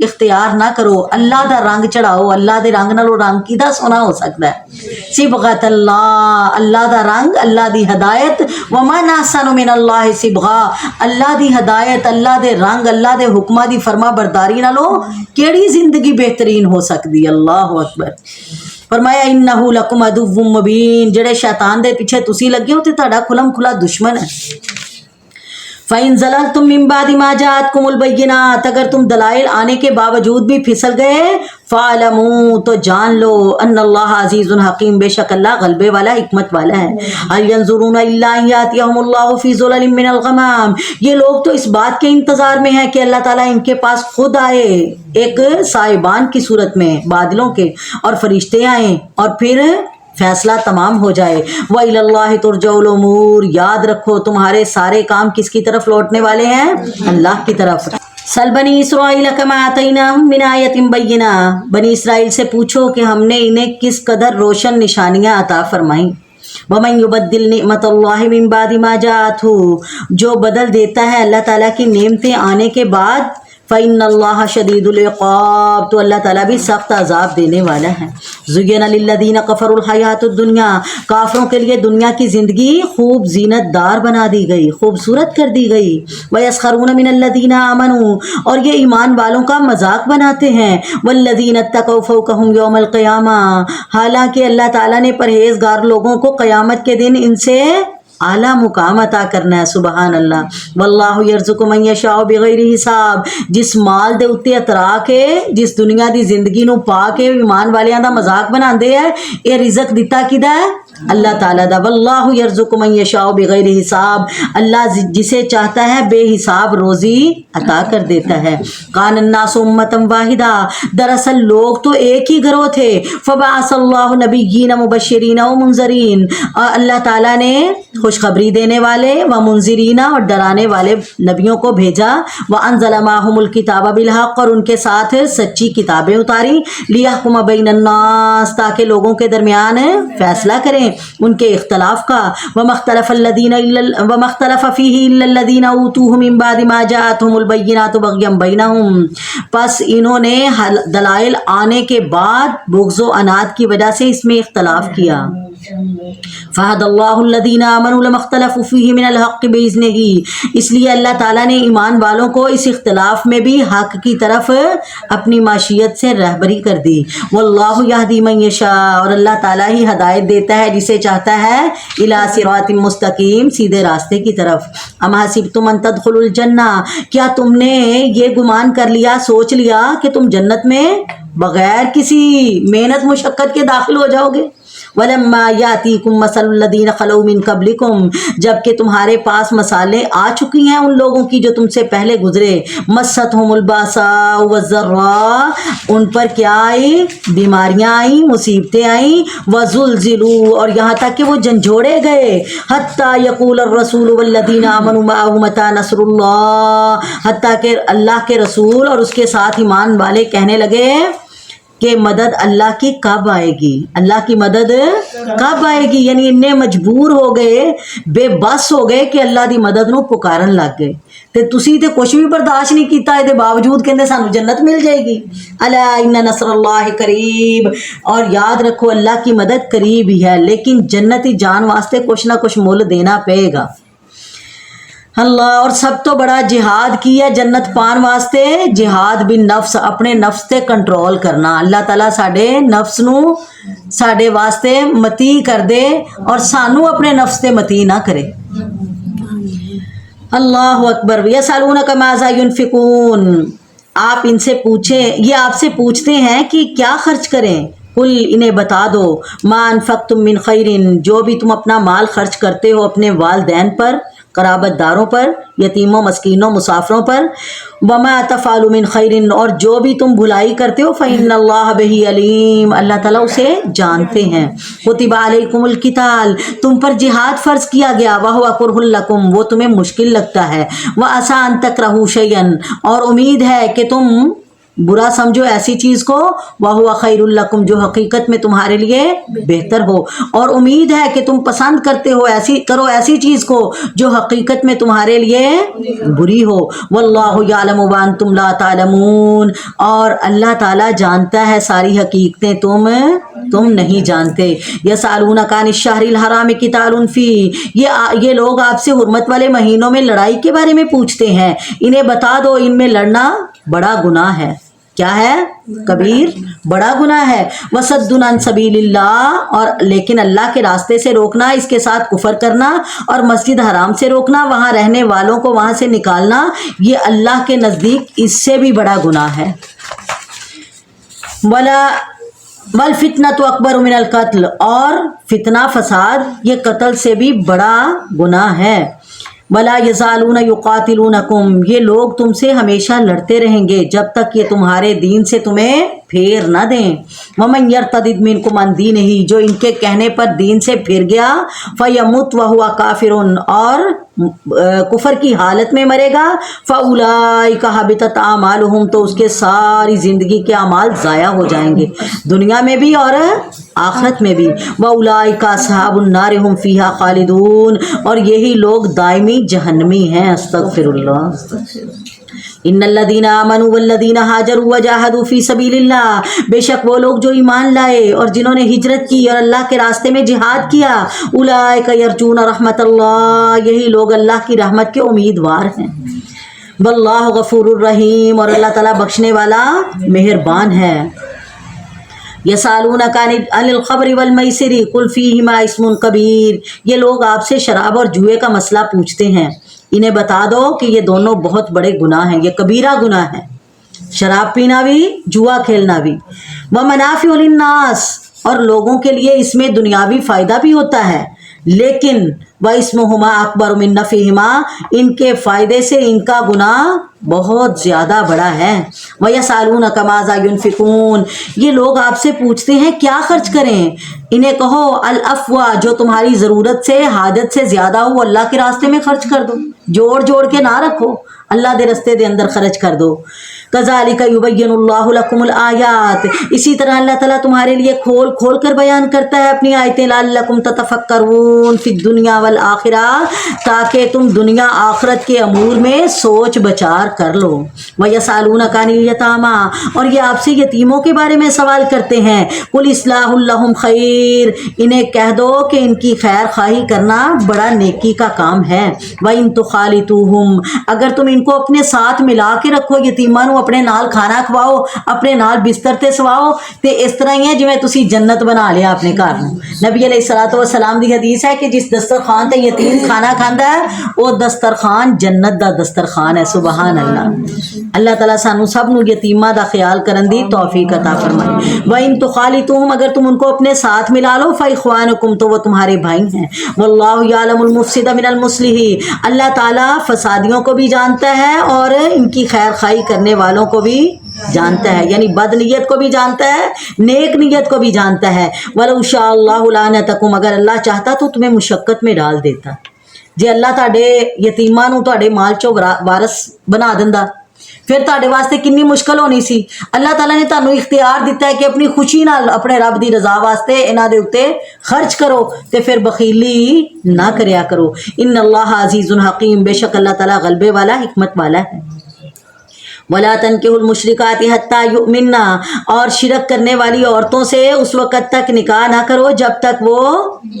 اختیار نہ کرو, اللہ دا رنگ چڑھاؤ, اللہ دے رنگ نالو رنگ کیدا سونا ہو سکتا ہے. صبغۃ اللہ, اللہ دا رنگ, اللہ دی ہدایت. ومن احسن من اللہ صبغا, اللہ دی ہدایت, اللہ دے رنگ, اللہ دے حکماں دی فرما برداری نالو کیڑی زندگی بہترین ہو سکتی. اللہ اکبر. فرمایا انہو لکم عدو مبین, جڑے شیطان دے پیچھے تسی لگے ہو تے تہاڈا کھلم کھلا دشمن ہے. فَإِن زَلَلْتُم مِّن بَعْدِ مَا جَاءَتْكُمُ الْبَيِّنَاتُ, اگر تم دلائل آنے کے باوجود بھی پھسل گئے, فَاعْلَمُوا, تو جان لو, ان اللہ عزیز حکیم, بے شک اللہ غلبے والا حکمت والا ہے. هَلْ يَنظُرُونَ إِلَّا أَن يَأْتِيَهُمُ اللَّهُ فِي ظُلَلٍ مِّنَ الْغَمَامِ, یہ لوگ تو اس بات کے انتظار میں ہیں کہ اللہ تعالیٰ ان کے پاس خود آئے ایک سائبان کی صورت میں, بادلوں کے, اور فرشتے آئیں اور پھر فیصلہ تمام ہو جائے. وَإِلَى اللَّهِ تُرْجَعُ الْأُمُورُ, یاد رکھو تمہارے سارے کام کس کی طرف لوٹنے والے ہیں؟ اللہ کی طرف. سل بنی اسرائیل کما آتیناہم من آیۃ بینہ, بنی اسرائیل سے پوچھو کہ ہم نے انہیں کس قدر روشن نشانیاں عطا فرمائیں. وَمَن يُبَدِّلْ نِعْمَتَ اللَّهِ مِن بَعْدِ مَا جَاءَتْهُ, جو بدل دیتا ہے اللہ تعالیٰ کی نعمتیں آنے کے بعد, فَإِنَّ اللَّهَ شَدِيدُ الْعِقَابِ, تو اللہ تعالیٰ بھی سخت عذاب دینے والا ہے. زُيِّنَ لِلَّذِينَ كَفَرُوا الْحَيَاةُ الدُّنْيَا, کافروں کے لیے دنیا کی زندگی خوب زینت دار بنا دی گئی, خوبصورت کر دی گئی. وَيَسْخَرُونَ مِنَ الَّذِينَ آمَنُوا, اور یہ ایمان والوں کا مذاق بناتے ہیں. وَالَّذِينَ اتَّقَوْا فَوْقَهُمْ يَوْمَ الْقِيَامَةِ, حالانکہ اللہ تعالیٰ نے پرہیزگار لوگوں کو قیامت کے دن ان سے اعلیٰ مقام عطا کرنا ہے. سبحان اللہ. واللہ یرزق من یشاء بغیر حساب, جس مال دے اتے اترا کے, جس دنیا دی زندگی نو پا کے ایمان والیاں دا مذاق بناندے ہے, اے رزق دتا کدا ہے؟ اللہ تعالیٰ دا. واللہ یرزق من یشاء بغیر حساب, اللہ جسے چاہتا ہے بے حساب روزی عطا کر دیتا ہے. کان الناس امتا واحدہ, دراصل لوگ تو ایک ہی گروہ تھے. فبعث اللہ نبیین مبشرین و منذرین, اللہ تعالیٰ نے خوشخبری دینے والے و منذرین اور ڈرانے والے نبیوں کو بھیجا. وانزل معہم الکتاب بالحق, اور ان کے ساتھ سچی کتابیں اتاری. لیحکم بین الناس, تاکہ لوگوں کے درمیان فیصلہ کریں ان کے اختلاف کا. وما اختلف فیہ الا الذین اوتوہ من بعد ما جاءتہم البینات بغیا بینہم, پس انہوں نے دلائل آنے کے بعد بغض و عناد کی وجہ سے اس میں اختلاف کیا. فہد اللہ الذین آمنوا لما اختلفوا فیہ من الحق بإذنہ, اس لیے اللہ تعالیٰ نے ایمان والوں کو اس اختلاف میں بھی حق کی طرف اپنی معشیت سے رہبری کر دی. واللہ یہدی من یشاء, اور اللہ تعالیٰ ہی ہدایت دیتا ہے جسے چاہتا ہے, الی صراط مستقیم, سیدھے راستے کی طرف. ام حسبتم ان تدخلوا الجنہ, کیا تم نے یہ گمان کر لیا, سوچ لیا کہ تم جنت میں بغیر کسی محنت مشقت کے داخل ہو جاؤ گے. ولما یاتیکم مثل الذین خلو من قبلکم, جبکہ تمہارے پاس مثالیں آ چکی ہیں ان لوگوں کی جو تم سے پہلے گزرے. مستہم الباساء والضراء, ان پر کیا آئی؟ بیماریاں آئیں, مصیبتیں آئیں. وزلزلوا, اور یہاں تک کہ وہ جھنجھوڑے گئے. حتی یقول الرسول والذین آمنوا معہ متی نصر اللہ, حتیٰ کہ اللہ کے رسول اور اس کے ساتھ ایمان والے کہنے لگے کہ مدد اللہ کی کب آئے گی, اللہ کی مدد کب آئے گی. یعنی انہیں مجبور ہو گئے, بے بس ہو گئے کہ اللہ دی مدد نو پکارن لگ گئے. تے تسی تے کچھ بھی برداشت نہیں کیتا, اے دے باوجود کہندے سانو جنت مل جائے گی. الا ان نصر اللہ قریب, اور یاد رکھو اللہ کی مدد قریب ہی ہے, لیکن جنتی جان واسطے کچھ نہ کچھ مول دینا پے گا. اللہ. اور سب تو بڑا جہاد کی ہے جنت پان واسطے, جہاد بن نفس, اپنے نفس تے کنٹرول کرنا. اللہ تعالیٰ ساڈے نفس نو ساڈے واسطے متی کر دے اور سانو اپنے نفس تے متی نہ کرے. اللہ اکبر. یسألونک ماذا ینفقون, آپ ان سے پوچھیں, یہ آپ سے پوچھتے ہیں کہ کیا خرچ کریں. قل, انہیں بتا دو, ما انفقتم من خیر, جو بھی تم اپنا مال خرچ کرتے ہو اپنے والدین پر, قرابت داروں پر, یتیموں, مسکینوں, مسافروں پر. وما تفعلوا من خیر, اور جو بھی تم بھلائی کرتے ہو, فإن اللہ بہ علیم, اللہ تعالیٰ اسے جانتے ہیں. کتب علیکم القتال, تم پر جہاد فرض کیا گیا. وہو کرہ لکم, وہ تمہیں مشکل لگتا ہے. وعسیٰ ان تکرہوا شیئا, اور امید ہے کہ تم برا سمجھو ایسی چیز کو وَهُوَ خَيْرٌ لَكُمْ جو حقیقت میں تمہارے لیے بہتر ہو، اور امید ہے کہ تم پسند کرتے ہو ایسی چیز کو جو حقیقت میں تمہارے لیے بری ہو۔ وَاللَّهُ يَعْلَمُ وَأَنْتُمْ لَا تَعْلَمُونَ، اور اللہ تعالیٰ جانتا ہے ساری حقیقتیں، تم نہیں جانتے۔ يَسْأَلُونَكَ عَنِ الشَّهْرِ الْحَرَامِ قِتَالٌ فِيهِ، یہ لوگ آپ سے حرمت والے مہینوں میں لڑائی کے بارے میں پوچھتے ہیں، انہیں بتا دو ان میں لڑنا بڑا گناہ ہے۔ کیا ہے؟ کبیر، بڑا گناہ ہے۔ وَصَدٌّ عَن سَبِيلِ اللَّهِ، اور لیکن اللہ کے راستے سے روکنا، اس کے ساتھ کفر کرنا، اور مسجد حرام سے روکنا، وہاں رہنے والوں کو وہاں سے نکالنا، یہ اللہ کے نزدیک اس سے بھی بڑا گناہ ہے۔ وَالْفِتْنَةُ أَكْبَرُ مِنَ الْقَتْلِ، اور فتنہ فساد یہ قتل سے بھی بڑا گناہ ہے۔ وَلَا يَزَالُونَ يُقَاتِلُونَكُمْ، یہ لوگ تم سے ہمیشہ لڑتے رہیں گے جب تک یہ تمہارے دین سے تمہیں پھیر نہ دیں۔ وَمَنْ يَرْتَدِدْ مِنْكُمْ عَنْ دِينِهِ، جو ان کے کہنے پر دین سے پھر گیا، فَيَمُتْ وَهُوَ كَافِرٌ، اور کفر کی حالت میں مرے گا، فَأُولَئِكَ حَبِطَتْ أَعْمَالُهُمْ، تو اس کے ساری زندگی کے اعمال ضائع ہو جائیں گے، دنیا میں بھی اور آخرت میں بھی۔ وَأُولَئِكَ أَصْحَابُ النَّارِ هُمْ فِيهَا خَالِدُونَ، اور یہی لوگ دائمی جہنمی ہیں۔ استغفر اللہ۔ ان الذین آمنوا والذین ہاجروا وجاہدوا فی سبیل اللہ، بے شک وہ لوگ جو ایمان لائے اور جنہوں نے ہجرت کی اور اللہ کے راستے میں جہاد کیا، اولئک یرجون رحمت اللہ، یہی لوگ اللہ کی رحمت کے امیدوار ہیں۔ واللہ غفور الرحیم، اور اللہ تعالیٰ بخشنے والا مہربان ہے۔ یسالونک عن الخمر والمیسر قل فیہما اسم کبیر، یہ لوگ آپ سے شراب اور جوئے کا مسئلہ پوچھتے ہیں، انہیں بتا دو کہ یہ دونوں بہت بڑے گناہ ہیں، یہ کبیرہ گناہ ہے، شراب پینا بھی، جوا کھیلنا بھی۔ ومنافع للناس، اور لوگوں کے لیے اس میں دنیاوی فائدہ بھی ہوتا ہے، لیکن وَإِسْمُهُمَا أَكْبَرُ مِن نَفْعِهِمَا، ان کے فائدے سے ان کا گناہ بہت زیادہ بڑا ہے۔ وَيَسْأَلُونَكَ مَاذَا يُنْفِقُونَ، یہ لوگ آپ سے پوچھتے ہیں کیا خرچ کریں، انہیں کہو العفو، جو تمہاری ضرورت سے حاجت سے زیادہ ہو اللہ کے راستے میں خرچ کر دو، جوڑ جوڑ کے نہ رکھو، اللہ دے رستے دے اندر خرچ کر دو۔ کذالک یبین اللہ لکم الآیات، اسی طرح اللہ تعالیٰ تمہارے لیے کھول کھول کر بیان کرتا ہے اپنی آیتیں، لعلکم تتفکرون فی الدنیا والآخرہ، تاکہ تم دنیا آخرت کے امور میں سوچ بچار کر لو۔ ویسألونک عن الیتامی، اور یہ آپ سے یتیموں کے بارے میں سوال کرتے ہیں، قل اصلاح لہم خیر، انہیں کہہ دو کہ ان کی خیر خواہی کرنا بڑا نیکی کا کام ہے۔ وَإِن تُخَالِطُوهُمْ، اگر تم ان کو اپنے ساتھ ملا کے رکھو، یتیماں نو اپنے نال کھانا کھواؤ، اپنے نال بستر تے سواؤ، تے اس طرح ہی ہے جویں تسی جنت بنا لیا اپنے گھر نو۔ نبی علیہ الصلوۃ والسلام دی حدیث ہے کہ جس دسترخوان تے یتیم کھانا کھاندا ہے وہ دسترخوان جنت دا دسترخوان ہے۔ سبحان اللہ۔ اللہ تعالیٰ سانو سب نو یتیماں دا خیال کرن دی توفیق عطا فرمائے۔ وَإِن تُخَالِطُوهُمْ، اگر تم ان کو اپنے ساتھ ملا لو، فَإِخْوَانُكُمْ، تو وہ تمہارے بھائی ہیں۔ وَاللَّهُ يَعْلَمُ الْمُفْسِدَ مِنَ الْمُصْلِحِ، اللہ تعالیٰ فسادیوں کو بھی جانتا ہے اور ان کی خیر خواہی کرنے والوں کو بھی جانتا ہے، یعنی بد نیت کو بھی جانتا ہے، نیک نیت کو بھی جانتا ہے۔ وَلَوْ شَاءَ اللَّهُ لَعَنَتَكُمْ، اگر اللہ چاہتا تو تمہیں مشقت میں ڈال دیتا، جے اللہ تہاڈے یتیماں نو تہاڈے مال چوں وارث بنا دیندا پھر تہاڈے واسطے کنی مشکل ہونی سی۔ اللہ تعالیٰ نے تانوں اختیار دیتا ہے کہ اپنی خوشی نال اپنے رب دی رضا واسطے انہاں دے اوتے خرچ کرو، تے پھر بخیلی نہ کریا کرو۔ ان اللہ عزیز حکیم، بے شک اللہ تعالیٰ غلبے والا، حکمت والا ہے۔ وَلَا تَنْكِحُوا الْمُشْرِكَاتِ حَتَّى يُؤْمِنَّ، اور شرک کرنے والی عورتوں سے اس وقت تک نکاح نہ کرو جب تک وہ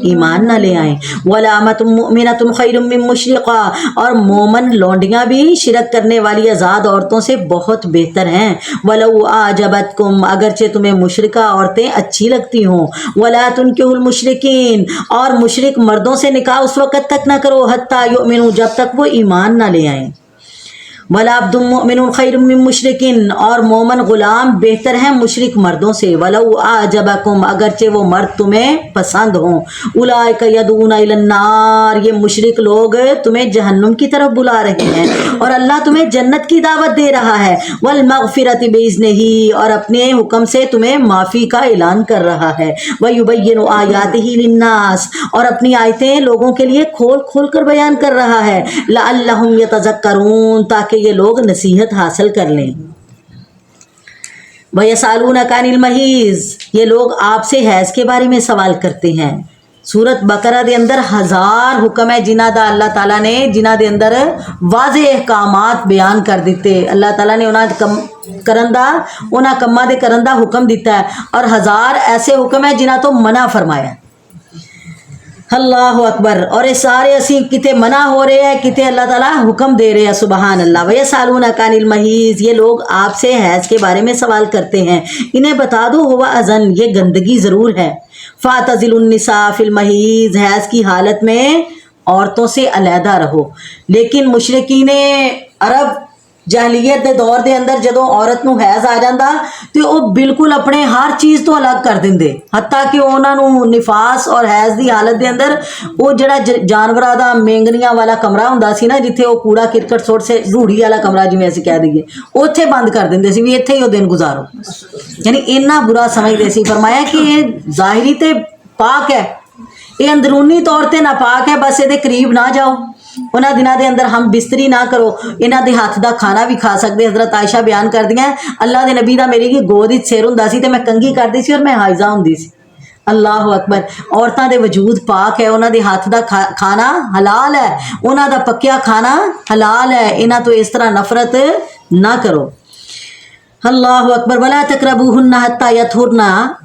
ایمان نہ لے آئیں۔ وَلَا أَمَةٌ مُؤْمِنَةٌ خَيْرٌ مِّن مُّشْرِكَةٍ، اور مومن لونڈیاں بھی شرک کرنے والی آزاد عورتوں سے بہت بہتر ہیں۔ وَلَوْ أَعْجَبَتْكُمْ، اگرچہ تمہیں مشرکہ عورتیں اچھی لگتی ہوں۔ وَلَا تُنْكِحُوا الْمُشْرِكِينَ، اور مشرک مردوں سے نکاح اس وقت تک نہ کرو حَتَّى يُؤْمِنُوا، جب تک وہ ایمان نہ لے آئیں۔ وَلَا عَبْدٌ مُؤْمِنٌ خَيْرٌ مِّن مُّشْرِكٍ، اور مومن غلام بہتر ہیں مشرک مردوں سے۔ وَلَوْ أَعْجَبَكُمْ، اگرچہ وہ مرد تمہیں پسند ہوں۔ أُولَٰئِكَ يَدْعُونَ إِلَى النَّارِ، یہ مشرک لوگ تمہیں جہنم کی طرف بلا رہے ہیں، اور اللہ تمہیں جنت کی دعوت دے رہا ہے۔ وَالْمَغْفِرَةِ بِإِذْنِهِ، اور اپنے حکم سے تمہیں معافی کا اعلان کر رہا ہے۔ وَيُبَيِّنُ آيَاتِهِ لِلنَّاسِ، اور اپنی آیتیں لوگوں کے لیے کھول کھول کر بیان کر رہا ہے۔ لَعَلَّهُمْ يَتَذَكَّرُونَ، تاکہ یہ لوگ نصیحت حاصل کر لیں۔ وَيَسْأَلُونَكَ عَنِ الْمَحِيضِ، یہ لوگ آپ سے حیض کے بارے میں سوال کرتے ہیں۔ سورت بقرہ دے اندر 1000 حکم ہے جنہ دا اللہ تعالیٰ نے جنہ دے اندر واضح احکامات بیان کر دیتے۔ اللہ تعالیٰ نے انہاں کماں دے کرن دا حکم دیتا ہے، اور 1000 ایسے حکم ہے جنہ تو منع فرمایا۔ اللہ اکبر۔ اور یہ سارے اسی کتے منع ہو رہے ہیں، کتے اللہ تعالیٰ حکم دے رہے ہیں، سبحان اللہ۔ وَيَسْأَلُونَكَ عَنِ الْمَحِيضِ، یہ لوگ آپ سے حیض کے بارے میں سوال کرتے ہیں، انہیں بتا دو ہوا اذن، یہ گندگی ضرور ہے۔ فَاعْتَزِلُوا النِّسَاءَ فِي الْمَحِيضِ، حیض کی حالت میں عورتوں سے علیحدہ رہو۔ لیکن مشرکین عرب جاہلیت دے دور دے اندر جدوں عورت نو حیض آ جاندا تے او بالکل اپنے ہر چیز تو الگ کر دیندے، حتیٰ کہ انہاں نو نفاس اور حیض دی حالت دے اندر او جڑا جانوراں دا مینگنیاں والا کمرہ ہوندا سی نا، جتھے او کوڑا کرکٹ سوٹ سے روڑی والا کمرہ جویں اسی کہہ دئیے، اوتھے بند کر دیندے سی، وی ایتھے ہی او دن گزارو، یعنی اتنا برا سمجھدے سی۔ فرمایا کہ یہ ظاہری تے پاک ہے، یہ اندرونی طور تے ناپاک ہے، بس یہ قریب نہ جاؤ، انہاں دنوں دے اندر ہم بستری نہ کرو، انہاں دے ہاتھ دا کھانا بھی کھا سکتے۔ حضرت عائشہ بیان کر دیا اللہ دے نبی دا میری گود وچ سر ہوندا سی تے میں کنگھی کردی سی اور میں حائضہ ہوندی سی۔ اللہ اکبر۔ عورتاں دے وجود پاک ہے، انہاں دے ہاتھ دا کھانا حلال ہے، انہاں دا پکیا کھانا حلال ہے، انہاں تو اس طرح نفرت نہ کرو۔ اللہ اکبر۔ ولا تقربوہن حتی یطہرن،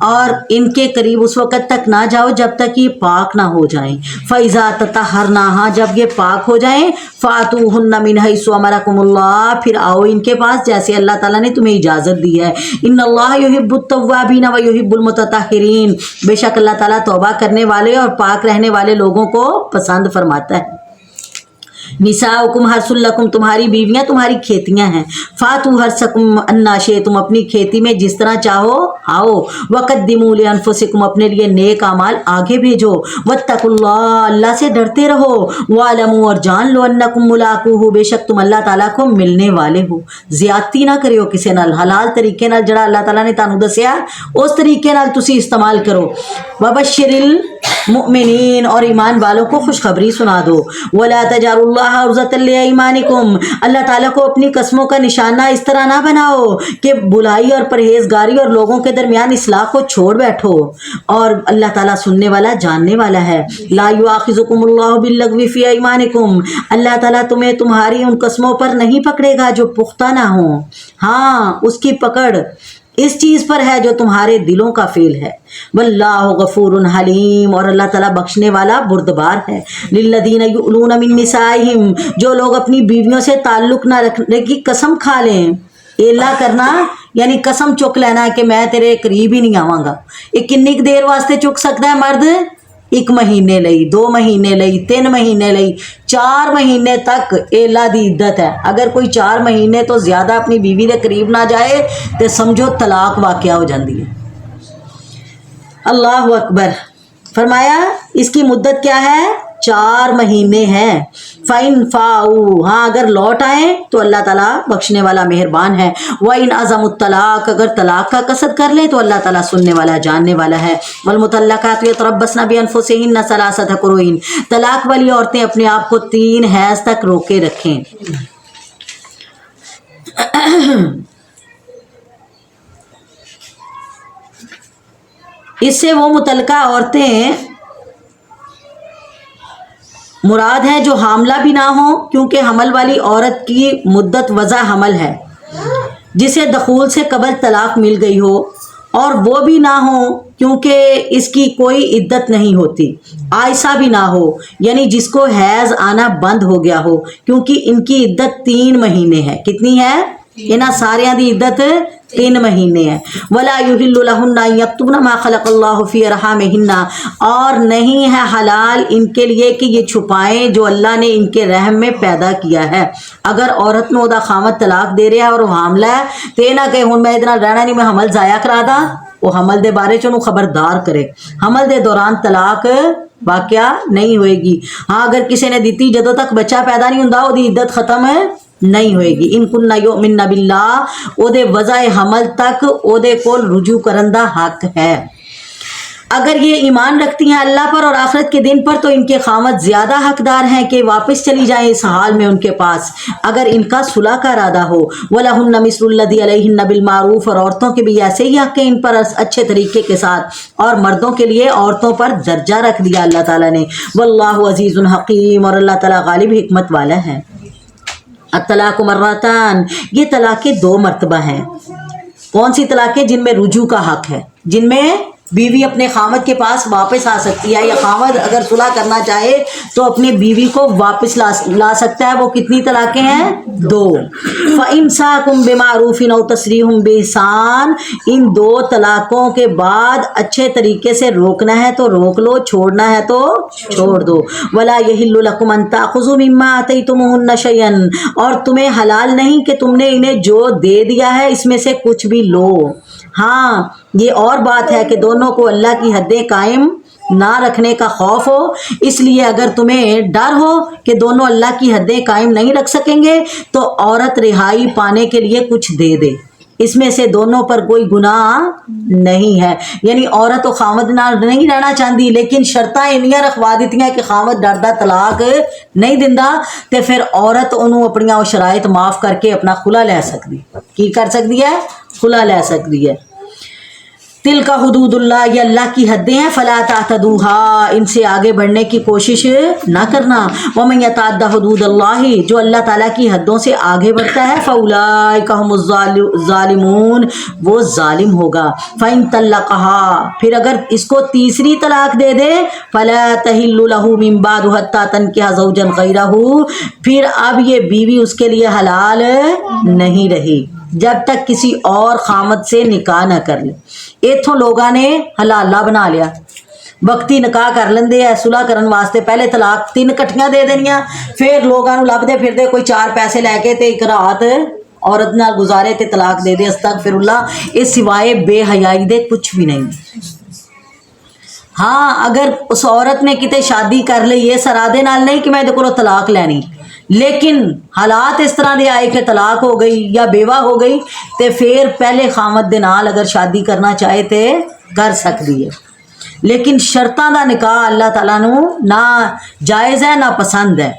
اور ان کے قریب اس وقت تک نہ جاؤ جب تک یہ پاک نہ ہو جائیں۔ فاذا تطہرن، ہاں جب یہ پاک ہو جائیں، فاتوہن من حیث امرکم اللہ، پھر آؤ ان کے پاس جیسے اللہ تعالیٰ نے تمہیں اجازت دی ہے۔ ان اللہ یحب التوابین و یحب المتطہرین، بے شک اللہ تعالیٰ توبہ کرنے والے اور پاک رہنے والے لوگوں کو پسند فرماتا ہے۔ نساؤکم حرث لکم، تمہاری بیویاں تمہاری کھیتیاں ہیں۔ فاتوا حرثکم انا شئتم، اپنی کھیتی میں جس طرح چاہو آؤ۔ وقدموا لانفسکم، اپنے لیے نیک اعمال آگے بھیجو۔ واتقوا اللہ، اللہ سے ڈرتے رہو۔ واعلموا، اور جان لو، انکم ملاقوہ، بے شک تم اللہ تعالیٰ کو ملنے والے ہو۔ زیادتی نہ کریو کسی نال، حلال طریقے نال جڑا اللہ تعالیٰ نے تانوں دسیا اس طریقے نال تسی استعمال کرو۔ وبشر المؤمنین، اور ایمان والوں کو خوشخبری سنا دو۔ ولا تجعلوا اللہ عرضۃ لایمانکم، اللہ تعالیٰ کو اپنی قسموں کا نشانہ اس طرح نہ بناؤ کہ بلائی اور پرہیزگاری اور لوگوں کے درمیان اصلاح کو چھوڑ بیٹھو، اور اللہ تعالیٰ سننے والا جاننے والا ہے۔ لا یؤاخذکم اللہ باللغو فی ایمانکم، اللہ تعالیٰ تمہیں تمہاری ان قسموں پر نہیں پکڑے گا جو پختہ نہ ہوں، ہاں اس کی پکڑ اس چیز پر ہے جو تمہارے دلوں کا فعل ہے۔ واللہ غفور حلیم، اور اللہ تعالیٰ بخشنے والا بردبار ہے۔ للذین یؤلون من نسائہم، جو لوگ اپنی بیویوں سے تعلق نہ رکھنے کی قسم کھا لیں، ایلا کرنا یعنی قسم چک لینا کہ میں تیرے قریب ہی نہیں آواں گا۔ یہ کنی دیر واسطے چک سکتا ہے مرد؟ 1 مہینے لئی، 2 مہینے لئی، 3 مہینے لئی، 4 مہینے تک ایلا دی عدت ہے۔ اگر کوئی 4 مہینے تو زیادہ اپنی بیوی دے قریب نہ جائے تو سمجھو طلاق واقعہ ہو جاندی ہے۔ اللہ اکبر۔ فرمایا اس کی مدت کیا ہے؟ 4 مہینے ہیں۔ فَإِن فَاؤُوا، ہاں اگر لوٹ آئیں تو اللہ تعالیٰ بخشنے والا مہربان ہے۔ وَإِنْ عَزَمُوا الطَّلَاقَ، اگر طلاق کا قصد کر لیں تو اللہ تعالیٰ سننے والا جاننے والا ہے۔ وَالْمُطَلَّقَاتُ يَتَرَبَّصْنَ بِأَنفُسِهِنَّ 3 قُرُوءٍ، طلاق والی عورتیں اپنے آپ کو 3 حیض تک روکے رکھیں۔ اس سے وہ متعلقہ عورتیں مراد ہیں جو حاملہ بھی نہ ہوں، کیونکہ حمل والی عورت کی مدت وضع حمل ہے جسے دخول سے قبل طلاق مل گئی ہو، اور وہ بھی نہ ہو کیونکہ اس کی کوئی عدت نہیں ہوتی۔ عائشہ بھی نہ ہو یعنی جس کو حیض آنا بند ہو گیا ہو، کیونکہ ان کی عدت 3 مہینے ہے۔ کتنی ہے؟ انہاں ساریاں دی عدت 3 مہینے ہے۔ ولا یحل لہن ان یکتمن ما خلق اللہ فی ارحامہن، اور نہیں ہے حلال ان کے لیے کہ یہ چھپائیں جو اللہ نے ان کے رحم میں پیدا کیا ہے۔ اگر عورت نو دا خامد طلاق دے رہا ہے اور وہ حاملہ ہے تے نہ کہ ہن میں ادھر رہنا نہیں، میں حمل ضائع کرا دا، وہ حمل دے بارے چ خبردار کرے۔ حمل دے دوران طلاق واقعہ نہیں ہوئے گی۔ ہاں اگر کسی نے دیتی جدوں تک بچہ پیدا نہیں ہوندا وہ دی عدت ختم نہیں ہوئے گی۔ ان کننا یؤمن باللہ، او دے وضع حمل تک او دے کول رجوع کرن دا حق ہے۔ اگر یہ ایمان رکھتی ہیں اللہ پر اور آخرت کے دن پر تو ان کے خامد زیادہ حقدار ہیں کہ واپس چلی جائیں اس حال میں ان کے پاس اگر ان کا صلح کا ارادہ ہو وَلَهُنَّ مِثْلُ الَّذِي عَلَيْهِنَّ بِالْمَعْرُوفِ اور عورتوں کے بھی ایسے ہی حق ہیں ان پر اچھے طریقے کے ساتھ اور مردوں کے لیے عورتوں پر درجہ رکھ دیا اللہ تعالیٰ نے واللہ عزیز حکیم اور اللہ تعالیٰ غالب حکمت والا ہے الطلاق مرتان یہ طلاقیں 2 مرتبہ ہیں کون سی طلاقیں جن میں رجوع کا حق ہے جن میں بیوی اپنے خامد کے پاس واپس آ سکتی ہے یا خامد اگر صلح کرنا چاہے تو اپنی بیوی کو واپس لا سکتا ہے وہ کتنی طلاقیں ہیں 2 فَإِمْسَاكُمْ بِمَعْرُوفٍ أَوْ تَسْرِيحٌ بِإِحْسَانٍ ان 2 طلاقوں کے بعد اچھے طریقے سے روکنا ہے تو روک لو چھوڑنا ہے تو چھوڑ دو وَلَا يَحِلُّ لَكُمْ أَن تَأْخُذُوا مِمَّا آتَيْتُمُوهُنَّ شَيْئًا اور تمہیں حلال نہیں کہ تم نے انہیں جو دے دیا ہے اس میں سے کچھ بھی لو ہاں یہ اور بات ہے کہ دونوں کو اللہ کی حدیں قائم نہ رکھنے کا خوف ہو اس لیے اگر تمہیں ڈر ہو کہ دونوں اللہ کی حدیں قائم نہیں رکھ سکیں گے تو عورت رہائی پانے کے لیے کچھ دے دے اس میں سے دونوں پر کوئی گناہ نہیں ہے یعنی عورت و خامد نہ نہیں رہنا چاہتی لیکن شرطاں انیاں رکھوا دیتی ہیں کہ خامد ڈردا طلاق نہیں دیندا تے پھر عورت انہوں اپنی وہ شرائط معاف کر کے اپنا خلا لے سکتی کی کر سکتی ہے خلا لے سکتی ہے تل کا حدود اللہ یہ اللہ کی حدیں ہیں فلا تعتدوها ان سے آگے بڑھنے کی کوشش نہ کرنا ومن یتعد حدود اللہ جو اللہ تعالیٰ کی حدوں سے آگے بڑھتا ہے فاولئک هم الظالمون وہ ظالم ہوگا فإن طلقها پھر اگر اس کو تیسری طلاق دے دے فلا تحل له من بعد حتى تنكح زوجا غیرہ پھر اب یہ بیوی اس کے لیے حلال نہیں رہی جب تک کسی اور خامد سے نکاح نہ کر لے ایتھوں لوگاں نے حلالہ بنا لیا وقتی نکاح کر لیندے ہے صلح کرن واسطے پہلے طلاق 3 کٹھیاں دے دینیاں پھر لوگاں نوں لبدے پھردے کوئی 4 پیسے لے کے تے ایک رات عورت نال گزارے تے طلاق دے دے استغفراللہ اس سوائے بے حیائی دے کچھ بھی نہیں ہاں اگر اس عورت نے کتے شادی کر لی یہ سرادے نال نہیں کہ میں دے کولوں طلاق لینی لیکن حالات اس طرح دے آئے کہ طلاق ہو گئی یا بیوہ ہو گئی تے پھر پہلے خامد دے نال اگر شادی کرنا چاہے تے کر سکتی ہے لیکن شرطاں دا نکاح اللہ تعالیٰ نو نہ جائز ہے نہ پسند ہے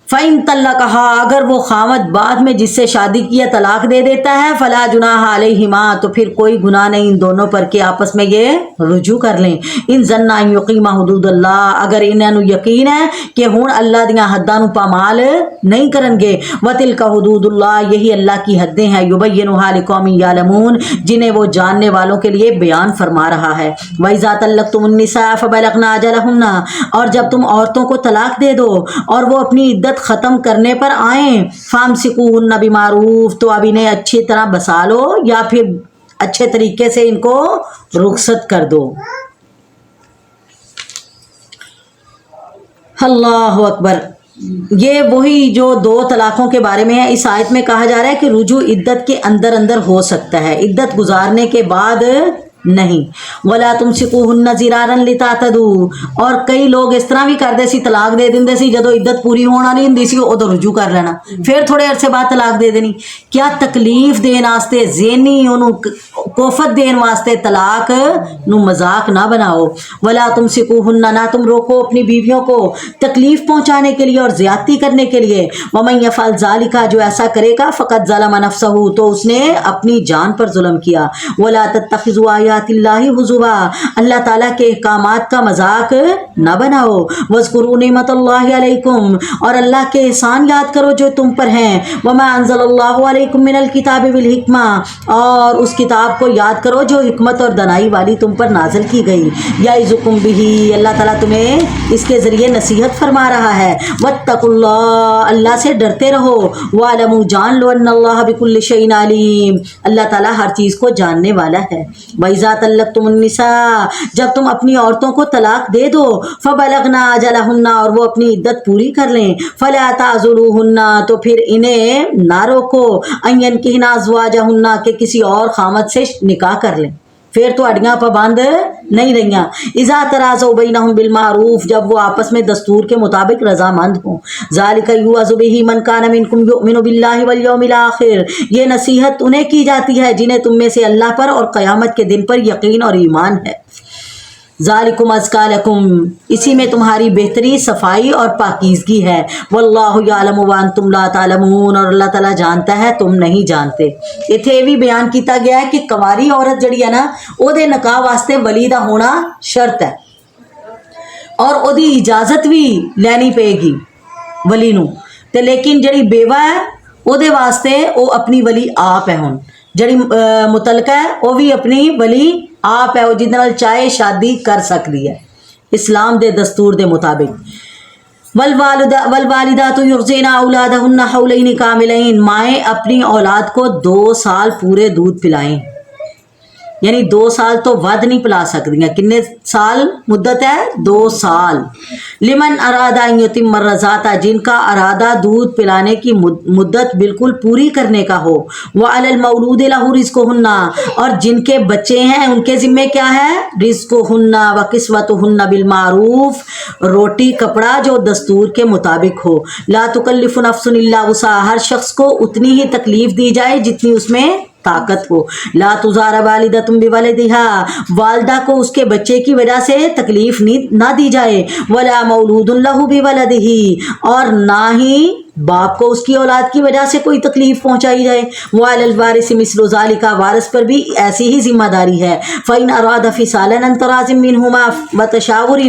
فَإِن طَلَّقَهَا اگر وہ خامد بعد میں جس سے شادی کیا طلاق دے دیتا ہے فلا جناح علیہما تو پھر کوئی گناہ نہیں ان دونوں پر کہ آپس میں یہ رجوع کر لیں ان ظنّا ان یقیما حدود اللہ اگر انہاں نو یقین ہے کہ ہن اللہ دیاں حداں نو پامال نہیں کرن گے وتلک حدود اللہ یہی اللہ کی حدیں ہیں یبینھا لقوم یعلمون جنہیں وہ جاننے والوں کے لیے بیان فرما رہا ہے وَإِذَا طَلَّقْتُمُ النِّسَاءَ فَبَلَغْنَ أَجَلَهُنَّ اور جب تم عورتوں کو طلاق دے دو اور وہ اپنی عدت ختم کرنے پر آئیں فامسکوہن بمعروف تو اب انہیں اچھی طرح بسا لو یا پھر اچھے طریقے سے ان کو رخصت کر دو اللہ اکبر یہ وہی جو 2 طلاقوں کے بارے میں ہے اس آیت میں کہا جا رہا ہے کہ رجوع عدت کے اندر ہو سکتا ہے عدت گزارنے کے بعد نہیں ولا تمسکوہن ضرارا لتعتدوا اور کئی لوگ اس طرح بھی کردے سی طلاق دے دیندے سی جدو عدت پوری ہونا نہیں ہوندی سی ادو رجوع کر لینا پھر تھوڑے عرصے بعد طلاق دے دینی کیا تکلیف دین واسطے ذہنی انہوں کوفت دین واسطے طلاق نو مذاق نہ بناؤ ولا تمسکوہن نہ تم روکو اپنی بیویوں کو تکلیف پہنچانے کے لیے اور زیادتی کرنے کے لیے ومن یفعل ذلک جو ایسا کرے گا فقط ظلم نفسہ تو اس نے اپنی جان پر ظلم کیا ولا تتخذوا اللہ حضوا اللہ تعالیٰ کے احکامات کا مذاق نہ بناؤ واذکروا نعمت اللہ علیکم اور اللہ کے احسان یاد کرو جو تم پر ہیں وما انزل اللہ علیکم من الکتاب والحکمہ اور اس کتاب کو یاد کرو جو حکمت اور دانائی والی تم پر نازل کی گئی یعظکم بہ اللہ تعالیٰ تمہیں اس کے ذریعے نصیحت فرما رہا ہے واتقوا اللہ اللہ سے ڈرتے رہو واعلموا جان لو ان اللہ بکل شیء علیم اللہ تعالیٰ ہر چیز کو جاننے والا ہے وَإِذَا طَلَّقْتُمُ النِّسَاءَ جب تم اپنی عورتوں کو طلاق دے دو فَبَلَغْنَ أَجَلَهُنَّ اور وہ اپنی عدت پوری کر لیں فَلَا تَعْضُلُوهُنَّ تو پھر انہیں نہ روکو أَن يَنكِحْنَ أَزْوَاجَهُنَّ کہ کسی اور خامد سے نکاح کر لیں پھر تہاڈیاں پابند نہیں رہیاں. اذا تراضوا بینہم بالمعروف جب وہ آپس میں دستور کے مطابق رضامند ہوں. ذالک یوعظ بہ من کان منکم یؤمن باللہ والیوم الآخر یہ نصیحت انہیں کی جاتی ہے جنہیں تم میں سے اللہ پر اور قیامت کے دن پر یقین اور ایمان ہے. ذالکم ازکیٰ لکم اسی میں تمہاری بہتری صفائی اور پاکیزگی ہے. واللہ یعلم وانتم لا تعلمون اور اللہ تعالیٰ جانتا ہے تم نہیں جانتے. اتنے یہ بھی بیان کیتا گیا ہے کہ کنواری عورت جڑی ہے نا وہ دے نکاح واسطے ولی دا ہونا شرط ہے اور وہ دی اجازت بھی لینی پے گی ولی نو. تے لیکن جڑی بیوہ ہے وہ دے واسطے وہ اپنی ولی آپ ہے. ہن جڑی متعلقہ ہے وہ بھی اپنی ولی آپ ہے وہ جہد نال چاہے شادی کر سکتی ہے اسلام دے دستور دے مطابق. والوالدات یرضعن اولادہن حولین کاملین مائیں اپنی اولاد کو 2 سال پورے دودھ پلائیں یعنی 2 سال تو ود نہیں پلا سکتی. کنے سال مدت ہے 2 سال. لمن ارادہ ان یتم الرضاعۃ جن کا ارادہ دودھ پلانے کی مدت بالکل پوری کرنے کا ہو. وعلی المولود لہ رزقہن اور جن کے بچے ہیں ان کے ذمے کیا ہے رزقہن وکسوتہن بالمعروف روٹی کپڑا جو دستور کے مطابق ہو. لا تکلف نفس الا وسعها ہر شخص کو اتنی ہی تکلیف دی جائے جتنی اس میں طاقت ہو. لا تزار والدۃ بولدہا والدہ کو اس کے بچے کی وجہ سے تکلیف نہ دی جائے. ولا مولود لہ بولدہ اور نہ ہی باپ کو اس کی اولاد کی وجہ سے کوئی تکلیف پہنچائی جائے. وعلی الوارث مثل ذلک وارث پر بھی ایسی ہی ذمہ داری ہے. فإن أراد فصالا عن تراض منهما وتشاور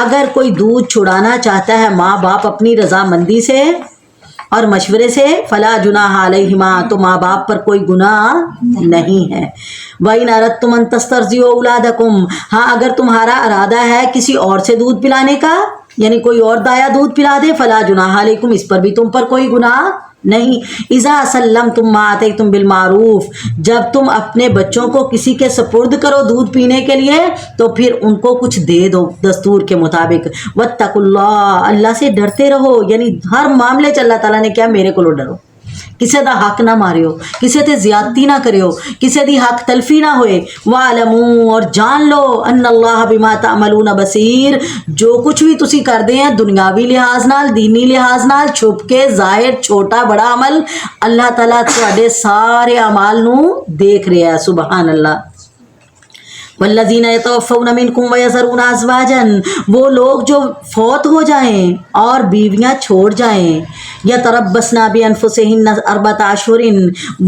اگر کوئی دودھ چھڑانا چاہتا ہے ماں باپ اپنی رضامندی سے اور مشورے سے فلا جناح علیہما تو ماں باپ پر کوئی گناہ نہیں ہے. وَإِنْ أَرَدْتُمْ أَن تَسْتَرْضِعُوا أَوْلَادَكُمْ ہاں اگر تمہارا ارادہ ہے کسی اور سے دودھ پلانے کا یعنی کوئی اور دایا دودھ پلا دے فلا جناح علیکم اس پر بھی تم پر کوئی گناہ نہیں. اذا سلمتم ما آتیتم بالمعروف جب تم اپنے بچوں کو کسی کے سپرد کرو دودھ پینے کے لیے تو پھر ان کو کچھ دے دو دستور کے مطابق. واتقوا اللہ اللہ سے ڈرتے رہو یعنی ہر معاملے چ اللہ تعالیٰ نے کیا میرے کو ڈرو. کسی دا حق نہ ماریو کسی تے زیادتی نہ کریو کسی دی حق تلفی نہ ہوئے. وَعْلَمُوا اور جان لو ان اللہ بما تعملون بصیر جو کچھ بھی تسی کردے ہیں دنیاوی لحاظ نال دینی لحاظ نال چھپ کے ظاہر چھوٹا بڑا عمل اللہ تعالیٰ تواڈے سارے اعمال نو دیکھ رہا ہے. سبحان اللہ. والذین یتوفون منکم ویذرون ازواجا وہ لوگ جو فوت ہو جائیں اور بیویاں چھوڑ جائیں. یتربصن بانفسہن 4 اشہر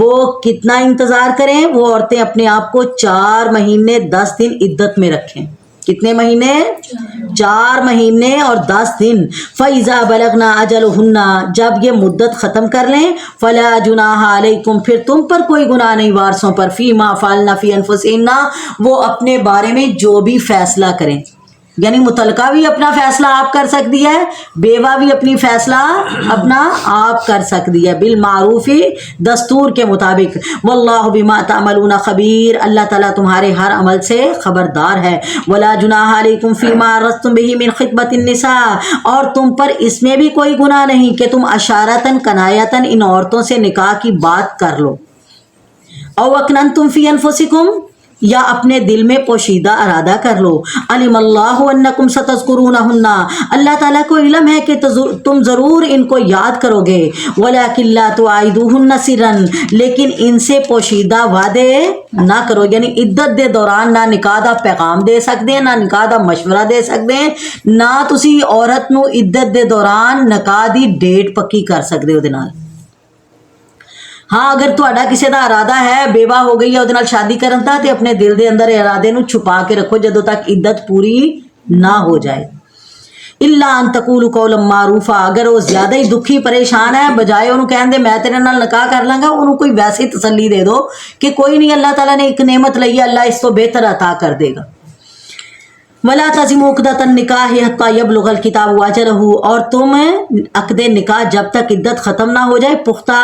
وہ کتنا انتظار کریں وہ عورتیں اپنے آپ کو 4 مہینے 10 دن عدت میں رکھیں. کتنے مہینے 4 مہینے اور 10 دن. فَإِذَا بَلَغْنَا أَجَلُهُنَّ جب یہ مدت ختم کر لیں فَلَا جُنَاحَ عَلَيْكُمْ پھر تم پر کوئی گناہ نہیں وارثوں پر فِي مَا فَعَلْنَ فِي أَنفُسِهِنَّ وہ اپنے بارے میں جو بھی فیصلہ کریں یعنی متعلقہ بھی اپنا فیصلہ آپ کر سکتی ہے بیوہ بھی اپنی فیصلہ اپنا آپ کر سکتی ہے بالمعروف دستور کے مطابق. واللہ بما تعملون خبیر اللہ تعالیٰ تمہارے ہر عمل سے خبردار ہے. ولا جناح علیکم فیما عرضتم به من خطبۃ النساء اور تم پر اس میں بھی کوئی گناہ نہیں کہ تم اشارتاً کنایتاً ان عورتوں سے نکاح کی بات کر لو. او اکننتم فی انفسکم یا اپنے دل میں پوشیدہ ارادہ کر لو. علم اللہ انکم ستذکرونہن اللہ تعالیٰ کو علم ہے کہ تم ضرور ان کو یاد کرو گے. ولیکن لا تواعدوہن سرا لیکن ان سے پوشیدہ وعدے نہ کرو یعنی عدت دے دوران نہ نکاح دا پیغام دے سکتے ہیں نہ نکاح دا مشورہ دے سکتے ہیں نہ تسی عورت نو عدت دے دوران نکاح دی ڈیٹ پکی کر سکتے ہو دے نال. ہاں اگر تہاڈا کسی دا ارادہ ہے بیوہ ہو گئی ہے وہ نال شادی کرن دا تے اپنے دل دے اندر ارادے نو چھپا کے رکھو جدوں تک عدت پوری نہ ہو جائے. الا ان تقولوا قولا معروفا اگر وہ زیادہ ہی دکھی پریشان ہے بجائے انہوں کہن دے میں تیرے نال نکاح کر لاں گا انہوں کوئی ویسی تسلی دے دو کہ کوئی نہیں اللہ تعالیٰ نے ایک نعمت لئی ہے اللہ اس تو بہتر عطا کر دے گا. ولا تعزموا عقدۃ النکاح حتى يبلغ الكتاب اجلہ اور تم عقد نکاح جب تک عدت ختم نہ ہو جائے پختہ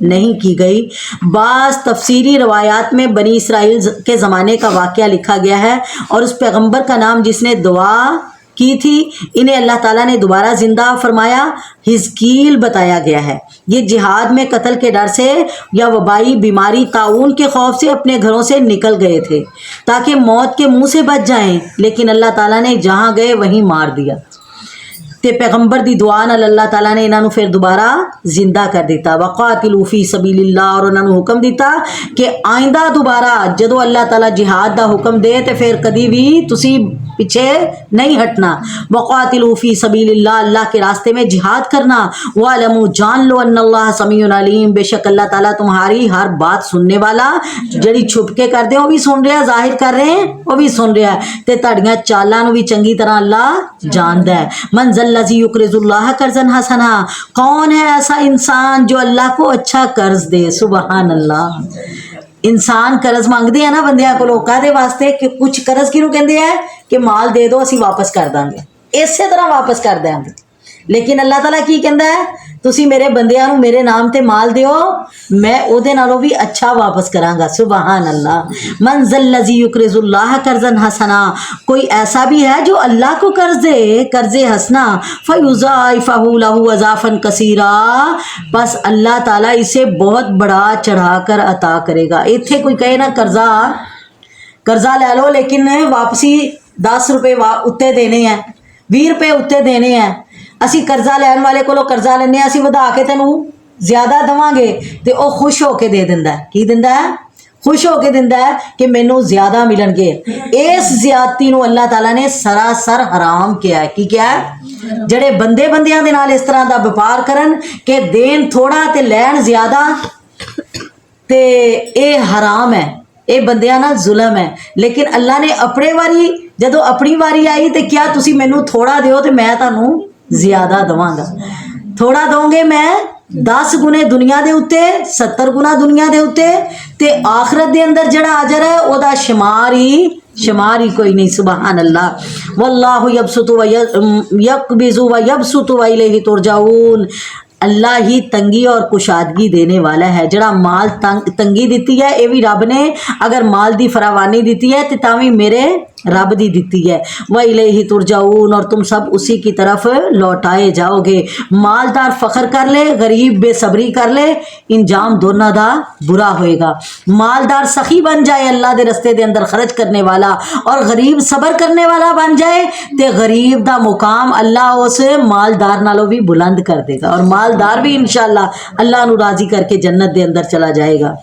نہیں کی گئی۔ بعض تفسیری روایات میں بنی اسرائیل کے زمانے کا واقعہ لکھا گیا ہے اور اس پیغمبر کا نام جس نے دعا کی تھی انہیں اللہ تعالیٰ نے دوبارہ زندہ فرمایا حزقیل بتایا گیا ہے۔ یہ جہاد میں قتل کے ڈر سے یا وبائی بیماری طاعون کے خوف سے اپنے گھروں سے نکل گئے تھے تاکہ موت کے منہ سے بچ جائیں، لیکن اللہ تعالیٰ نے جہاں گئے وہیں مار دیا تے پیغمبر دی دعا نال اللہ تعالیٰ نے انہاں نو پھر دوبارہ زندہ کر دیتا۔ وقاتلوا فی سبیل اللہ، اور انہاں نو حکم دیتا کہ آئندہ دوبارہ جدو اللہ تعالیٰ جہاد دا حکم دے تے پھر کدی بھی تسی پیچھے نہیں ہٹنا۔ وقاتلوا فی سبیل اللہ، اللہ کے راستے میں جہاد کرنا۔ وَاعْلَمُوا، جان لو ان اللہ سمیع علیم، بے شک اللہ تعالیٰ تمہاری ہر بات سننے والا، جڑی چھپ کے کر دے وہ بھی سن رہا ہے، ظاہر کر رہے ہیں وہ بھی سن رہا ہے، تے تہاڈیاں چالاں نو بھی چنگی طرح اللہ جاندا ہے۔ من ذا الذی یقرض اللہ قرضا حسنا، کون ہے ایسا انسان جو اللہ کو اچھا قرض دے؟ سبحان اللہ۔ انسان قرض مانگتے ہیں نا بندیاں کو لوکاں دے واسطے کہ کچھ قرض کینوں کہندے ہیں کہ مال دے دو اسی واپس کر دیں گے، اسی طرح واپس کر دیں گے، لیکن اللہ تعالیٰ کی کہندا ہے تسی میرے بندیاں نو میرے نام تے مال دیو میں او دے نالوں بھی اچھا واپس کراں گا۔ سبحان اللہ۔ من ذا الذی یقرض اللہ قرضا حسنا، کوئی ایسا بھی ہے جو اللہ کو قرض دے قرض حسنا، فیضاعفہ لہ اضعافا کثیرا، بس اللہ تعالیٰ اسے بہت بڑا چڑھا کر عطا کرے گا۔ ایتھے کوئی کہے نا قرضہ لے لو لیکن واپسی 10 روپے اتنے دینے ہیں، 20 روپے اتنے دینے ہیں، اسی قرضہ لین والے کو قرضہ لینے اسی ودا کے تینوں زیادہ دواں گے تے او خوش ہو کے دے دیندا ہے۔ کی دیندا ہے؟ خوش ہو کے دیندا ہے کہ مینوں زیادہ ملن گے۔ اس زیادتی نو اللہ تعالیٰ نے سراسر حرام کیا ہے۔ کی کیا ہے؟ جڑے بندیاں دے نال اس طرح دا وپار کرن کہ دین تھوڑا تے لین زیادہ، تے اے حرام ہے، اے بندیاں نال ظلم ہے۔ لیکن اللہ نے اپنے واری جدو اپنی واری آئی تے کیا تسی مینوں تھوڑا دیو تے میں تانوں زیادہ دواں گا، تھوڑا دوں گے میں 10 گنے دنیا دے اتے 70 گنا دنیا دے اتے، تے آخرت دے اندر جڑا اجر ہے او دا شمار ہی کوئی نہیں۔ سبحان اللہ۔ واللہ یبسط و یقبض و یبسط و الیہ ترجعون، اللہ ہی تنگی اور کشادگی دینے والا ہے۔ جڑا مال تنگی دیتی ہے اے بھی رب نے، اگر مال دی فراوانی دیتی ہے تے تاوی میرے رب دی دیتی ہے۔ وَإِلَيْهِ تُرْجَعُونَ، اور تم سب اسی کی طرف لوٹائے جاؤ گے۔ مالدار فخر کر لے، غریب بے صبری کر لے، انجام دونوں دا برا ہوئے گا۔ مالدار سخی بن جائے اللہ دے رستے دے اندر خرچ کرنے والا، اور غریب صبر کرنے والا بن جائے تے غریب دا مقام اللہ اس مالدار نالوں بھی بلند کر دے گا، اور مالدار بھی انشاءاللہ اللہ نو راضی کر کے جنت دے اندر چلا جائے گا۔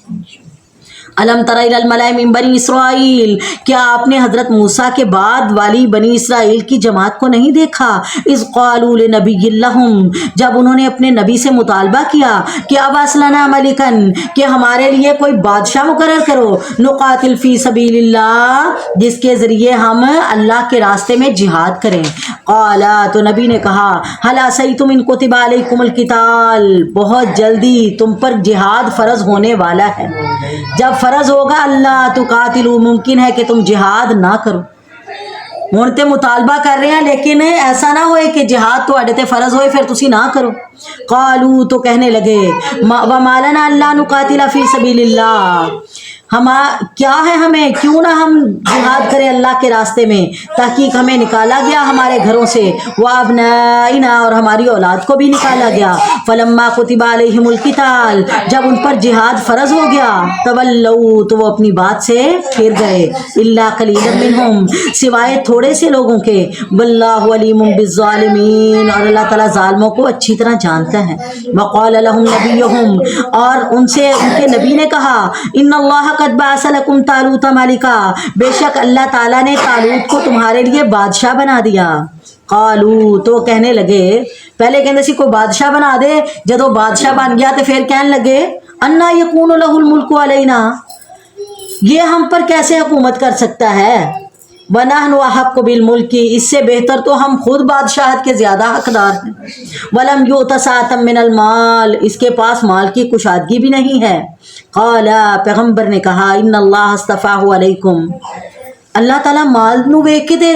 الم تر الی الملأ من بنی اسرائیل، کیا آپ نے حضرت موسیٰ کے بعد والی بنی اسرائیل کی جماعت کو نہیں دیکھا؟ اذ قالوا لنبی لہم، جب انہوں نے اپنے نبی سے مطالبہ کیا کہ ابعث لنا ملکا، کہ ہمارے لیے کوئی بادشاہ مقرر کرو، نقاتل فی سبیل اللہ، جس کے ذریعے ہم اللہ کے راستے میں جہاد کریں۔ قال، تو نبی نے کہا، هل عصیتم ان کتب علیکم القتال، بہت جلدی تم پر جہاد فرض ہونے والا ہے، جب فرض ہوگا اللہ تو قاتلو، ممکن ہے کہ تم جہاد نہ کرو۔ ہوں تے مطالبہ کر رہے ہیں لیکن ایسا نہ ہوئے کہ جہاد تو اڈے تے فرض ہوئے پھر تسی نہ کرو۔ قالو، تو کہنے لگے، وما لنا الا نقاتل فی سبیل اللہ، کیا ہے ہمیں، کیوں نہ ہم جہاد کریں اللہ کے راستے میں، تحقیق ہمیں نکالا گیا ہمارے گھروں سے، وابنائنا، اور ہماری اولاد کو بھی نکالا گیا۔ فلما کتب علیہم القتال، جب ان پر جہاد فرض ہو گیا، تولوا، تو وہ اپنی بات سے پھر گئے، الا قلیلا منہم، سوائے تھوڑے سے لوگوں کے، واللہ علیم بالظالمین، اور اللہ تعالیٰ ظالموں کو اچھی طرح جانتا ہے۔ وقال لهم نبیہم، اور ان سے ان کے نبی نے کہا، ان اللہ قد بعث لکم طالوت ملکا، بے شک اللہ تعالیٰ نے طالوت کو تمہارے لیے بادشاہ بنا دیا۔ قالو، تو کہنے لگے، پہلے کہنے سی کوئی بادشاہ بنا دے، جدو بادشاہ بن گیا تو پھر کہنے لگے، انا یکون لہ الملک علینا، یہ ہم پر کیسے حکومت کر سکتا ہے، وَنَحْنُ أَحَقُّ بِالْمُلْكِ، اس سے بہتر تو ہم خود بادشاہت کے زیادہ حقدار ہیں، وَلَمْ يُؤْتَ سَعَةً مِّنَ الْمَالِ، اس کے پاس مال کی کشادگی بھی نہیں ہے۔ قال، پیغمبر نے کہا، ان اللہ اصطفاہ علیکم، اللہ تعالیٰ مال نو ویکھ کے تے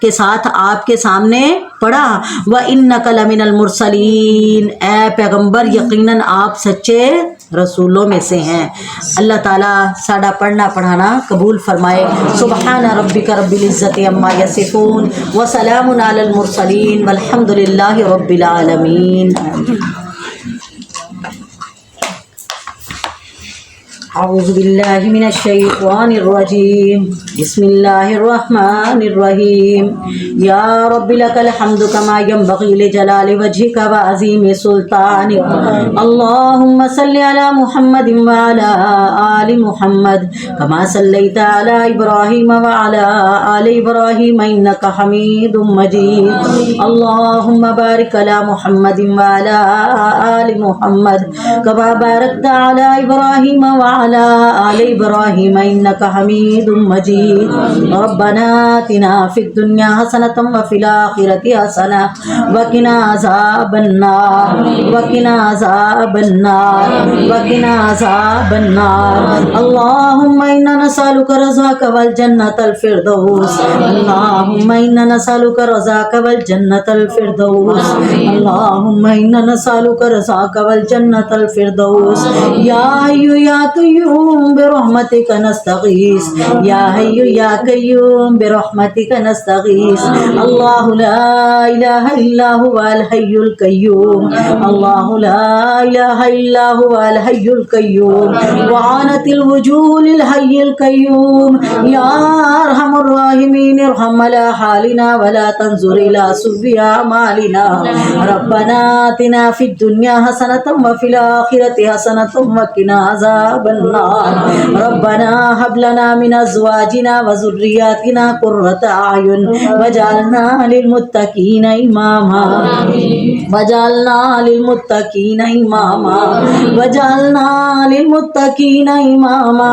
کے ساتھ آپ کے سامنے پڑھا وَإِنَّكَ لَمِنَ الْمُرْسَلِينَ، اے پیغمبر یقیناً آپ سچے رسولوں میں سے ہیں۔ اللہ تعالیٰ ساڈا پڑھنا پڑھانا قبول فرمائے۔ سبحان ربک رب العزت عما یصفون وسلام علی المرسلین والحمد للہ رب العالمین۔ اعوذ باللہ من الشیطان الرجیم، بسم اللہ الرحمن الرحیم۔ یا رب لک الحمد کما ینبغی لجلال وجہک وعظیم سلطانک، اللہم صل علی محمد وعلی آل محمد کما صلیت علی ابراہیم وعلی آل ابراہیم انک حمید مجید، اللہم بارک علی محمد وعلی آل محمد کما بارکت علی ابراہیم وعلی آل ابراہیم انک حمید مجید، ربنا آتنا فی الدنیا حسنۃ وفی الآخرۃ حسنۃ وقنا عذاب النار وقنا عذاب النار وقنا عذاب النار، اللہم انا نسألک رضاک والجنۃ الفردوس، اللہم انا نسألک رضاک والجنۃ الفردوس، اللہم انا نسألک رضاک والجنۃ الفردوس، یا حی یا قیوم برحمتک نستغیث، یا حی یا قیوم برحمتک نستغیث، اللہ لا الہ الا هو الحی القیوم، اللہ لا الہ الا هو الحی القیوم، وعنت الوجوہ للحی القیوم، یا ارحم الراحمین ارحم علی حالنا ولا تنظر الى سوء اعمالنا، ربنا آتنا فی الدنیا حسنۃ وفی الآخرۃ حسنۃ وقنا عذاب النار، ربنا هب لنا من ازواجنا وذرياتنا قرة اعین واجعلنا للمتقین اماما واجعلنا للمتقین اماما واجعلنا للمتقین اماما،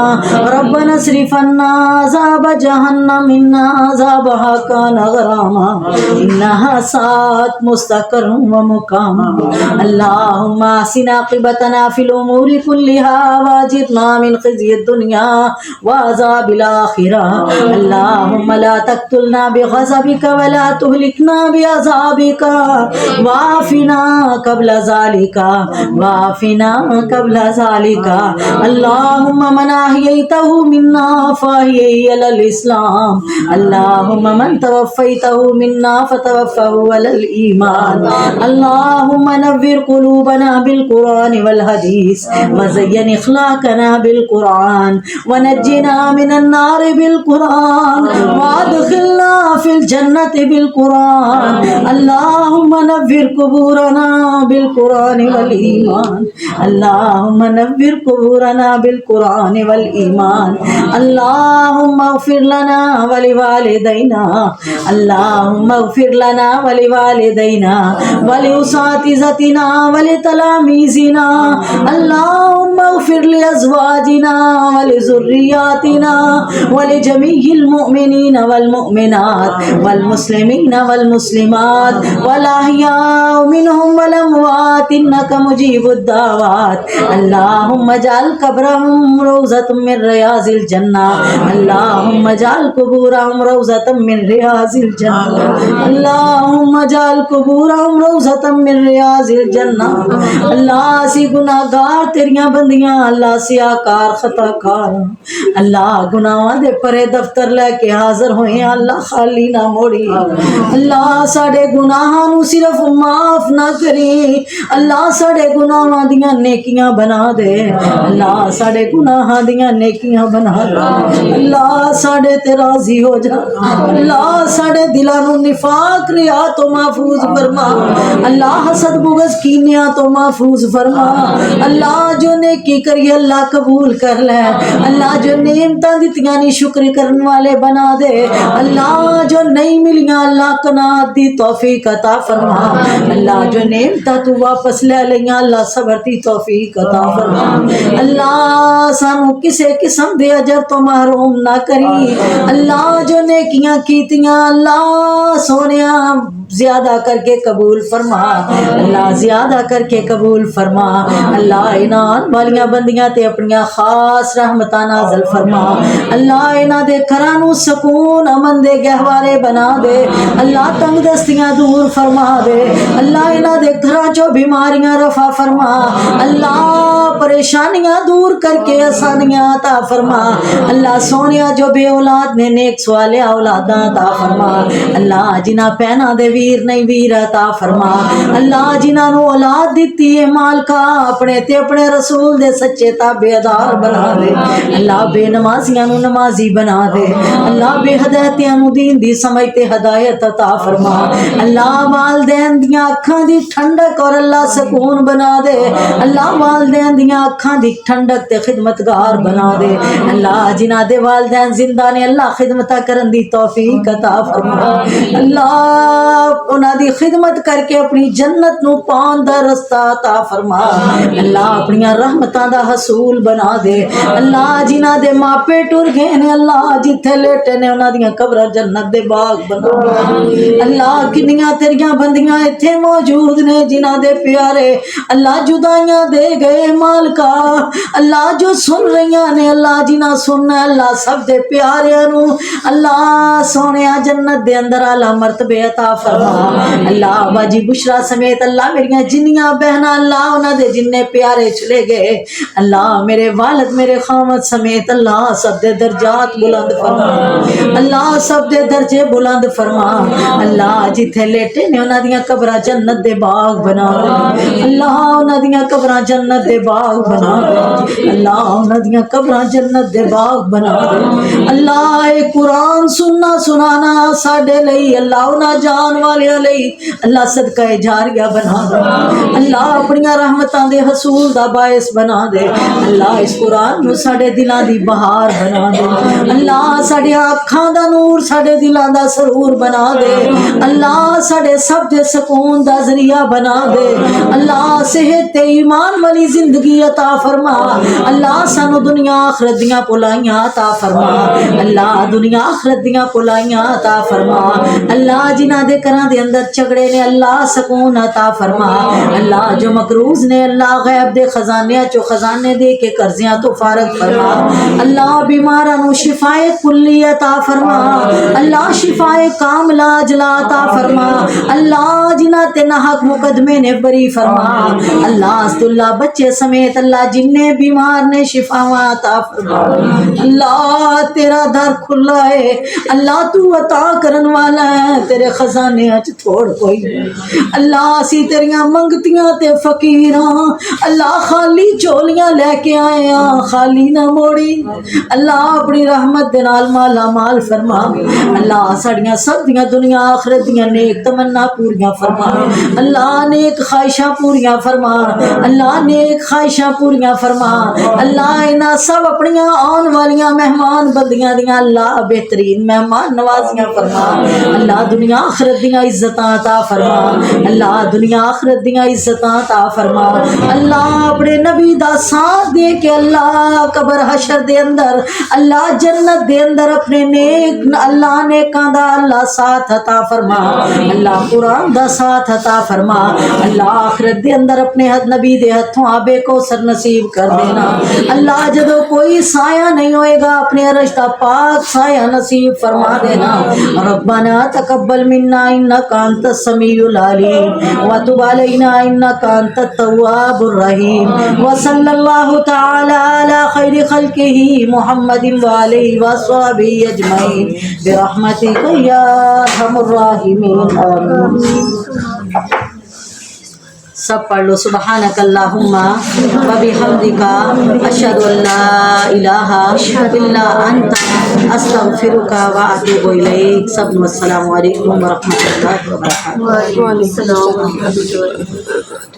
ربنا اصرف عنا عذاب جہنم ان عذابها كان غراما انها ساءت مستقرا ومقاما، اللهم احسن عاقبتنا في الامور كلها واجرنا من خزي الدنيا وعذاب الآخرة، اللهم لا تقتلنا بغضبك ولا تهلكنا بعذابك، وعافنا قبل ذلك وعافنا قبل ذلك، اللهم من أحييته منا فأحيه على الإسلام، اللهم من توفيته منا فتوفه على الإيمان، اللهم نور قلوبنا بالقرآن والحديث وزين اخلاقنا بالقرآن ونجنا من النار بالقرآن وادخلنا في الجنة بالقرآن، اللهم نور قبورنا بالقرآن والإيمان، اللهم نور قبورنا بالقرآن والإيمان، اللهم اغفر لنا ولوالدينا، اللهم اغفر لنا ولوالدينا ولأساتذتنا ولتلاميذنا، اللهم اغفر لأزواجنا ولذرياتنا ولجميع المؤمنين والمؤمنات والمسلمين والمسلمات والأحياء منهم والأموات إنك مجيب الدعوات، اللهم اجعل قبرهم روضة من رياض الجنة، اللهم اجعل قبورهم روضة من رياض الجنة، اللهم اجعل قبورهم روضة من رياض الجنة، اللہ سی گناہ گار تیریاں بندیاں، اللہ سیاہ کار خطا کار، اللہ گناہاں دے پرے دفتر لے کے حاضر ہوئے، اللہ خالی نہ موڑی، اللہ ساڑے گناہاں نو صرف معاف نہ کری، اللہ ساڑے گناہاں دیاں نیکیاں بنا دے، اللہ ساڑے گناہاں دیاں نیکیاں بنا دے، اللہ ساڑے تے راضی ہو جا، اللہ ساڑے دلانو نفاق ریا تو محفوظ فرما، اللہ حسد بغض کینیاں تو محفوظ فرما، اللہ جو نیکی کری اللہ قبول کر لے، اللہ جو نعمتاں دتیاں نہیں شکر کرن والے بنا دے، اللہ جو نہیں ملیاں اللہ قناعت دی توفیق عطا فرما، اللہ جو نعمتاں تو واپس لے لیاں اللہ صبر دی توفیق عطا فرما، اللہ سانو کسے قسم دے اجر تو محروم نہ کری، اللہ جو نیکیاں کیتیاں اللہ سونیاں زیادہ کر کے قبول فرما، اللہ زیادہ کر کے قبول فرما، اللہ انعام والیاں بندیاں تے اپنے اپنی خاص رحمتاں نازل فرما اللہ انہاں دے گھراں نوں سکون امن دے گہوارے بنا دے اللہ تنگ دستیاں دور فرما دے اللہ انہاں دے گھراں چوں بیماریاں رفع فرما اللہ پریشانیاں دور کر کے آسانیاں عطا فرما اللہ سونیا جو بے اولاد نے نیک سوالیا اولاداں عطا فرما اللہ جنہاں پہنا دے ویر نہیں ویر عطا فرما اللہ جنہاں نو اولاد دیتی ہے مالکا اپنے تے اپنے رسول دے سچے تابعدار بنا دے اللہ بے نمازیاں نو نمازی بنا دے اللہ بے ہدایتیاں نو دین دی سمجھ تے ہدایت عطا فرما اللہ والدین دیاں اکھاں دی ٹھنڈک اور اللہ سکون بنا دے اللہ والدین دیاں اکھاں دی ٹھنڈک تے خدمتگار بنا دے اللہ جنہاں دے والدین زندہ نے اللہ خدمتہ کرن دی توفیق عطا فرما اللہ انہاں دی خدمت کر کے اپنی جنت نو پان دا رستہ عطا فرما اللہ اپنی رحمتاں دا حصول بنا دے اللہ جنہاں دے ماپے ٹر گئے نے اللہ جتھے لیٹے نے انہاں دیاں قبراں جنت دے باغ بنا دے اللہ کنیاں تیریاں بندیاں ایتھے موجود نے جنہاں دے پیارے اللہ جدائیاں دے گئے مالکا اللہ جو سن رہیاں نے اللہ جنہاں سننا اللہ سب دے پیاریاں نو اللہ سونیا جنت دے اندر اعلیٰ مرتبے عطا فرما اللہ باجی بشرا سمیت اللہ میریاں جنیاں بہنا اللہ انہاں دے جننے پیارے چلے گئے اللہ میرے والد میرے خامد سمیت اللہ سب دے درجات بلند فرما اللہ سب دے درجے بلند فرما اللہ جتھے لیٹے نے انہاں دیاں قبراں جنت دے باغ بنا دے اللہ انہاں دیاں قبراں جنت دے باغ بنا دے اللہ انہاں دیاں قبراں جنت دے باغ بنا دے اللہ اے قرآن سننا سنانا ساڈے لئی اللہ انہاں جان والیاں لئی اللہ صدقہ جاریہ بنا دے اللہ اپنی رحمتاں دے حصول دا باعث بنا دے اللہ اس قرآن نو ساڈے دلاں دی بہار بنا دے اللہ ساڈے اکھاں دا نور ساڈے دلاں دا سرور بنا دے اللہ ساڈے سب دے سکون دا ذریعہ بنا دے اللہ صحت تے ایمان والی زندگی عطا فرما اللہ سانو دنیا آخرت دیاں پلائیاں عطا فرما اللہ دنیا آخرت دیاں پلائیاں عطا فرما اللہ جنہاں دے گھراں دے اندر جھگڑے نے اللہ سکون عطا فرما اللہ جو مقروض نے اللہ غیب دے خزانے چو خزانے دے کے قرضیاں تو فارغ فرما اللہ بیماراں نو شفائے کلی عطا فرما اللہ شفائے کاملہ اجلا عطا فرما اللہ جنہاں تے ناحق مقدمے نے بری فرما اللہ است اللہ بچے سمیت اللہ جننے بیمار نے شفاواں عطا فرما اللہ تیرا در کھلا ہے اللہ تو عطا کرن والا ہے تیرے خزانے اچ تھوڑ کوئی اللہ اسی تیریاں منگتیاں تے فقیراں اللہ خالی چولیاں لے کے آئے ہاں خالی نہ موڑی اللہ اپنی رحمت دے نال مالا مال فرما اللہ ساڈیاں سب دیاں دنیا آخرت دیاں نیک تمنا پوریاں فرما اللہ نیک خواہشاں پوریاں فرما اللہ نیک خواہشاں پوریاں فرما اللہ انہاں سب اپنی آن والیاں مہمان بندیاں دیاں اللہ بہترین مہمان نوازیاں فرما اللہ دنیا آخرت دیاں عزتاں عطا فرما اللہ دنیا آخرت دیاں عزتاں عطا فرما اللہ اپنے نبی دا ساتھ دے کے اللہ قبر حشر دے اندر اللہ جنت دے اندر اپنے نیک اللہ نیکاں دا اللہ ساتھ عطا فرما اللہ قرآن دا ساتھ عطا فرما اللہ آخرت دے اندر اپنے حد نبی دے ہتھوں آبے کو سر نصیب کر دینا اللہ جدو کوئی سایہ نہیں ہوئے گا اپنے عرش دا پاک سایہ نصیب فرما دینا ربنا تقبل منا انکا انت السمیع العلیم وتب علینا انکا انت التواب الرحیم وصلی اللہ تعالی علی خیر خلقہ محمد وآلہ وصحبہ اجمعین برحمتک یا ارحم الراحمین آمین۔ سب پڑھ لو سبحانک اللہم وبحمدک اشہد ان لا الہ الا انت استغفرک واتوب الیک۔ سب السلام علیکم ورحمۃ اللہ وبرکاتہ۔ وعلیکم السلام ورحمۃ اللہ۔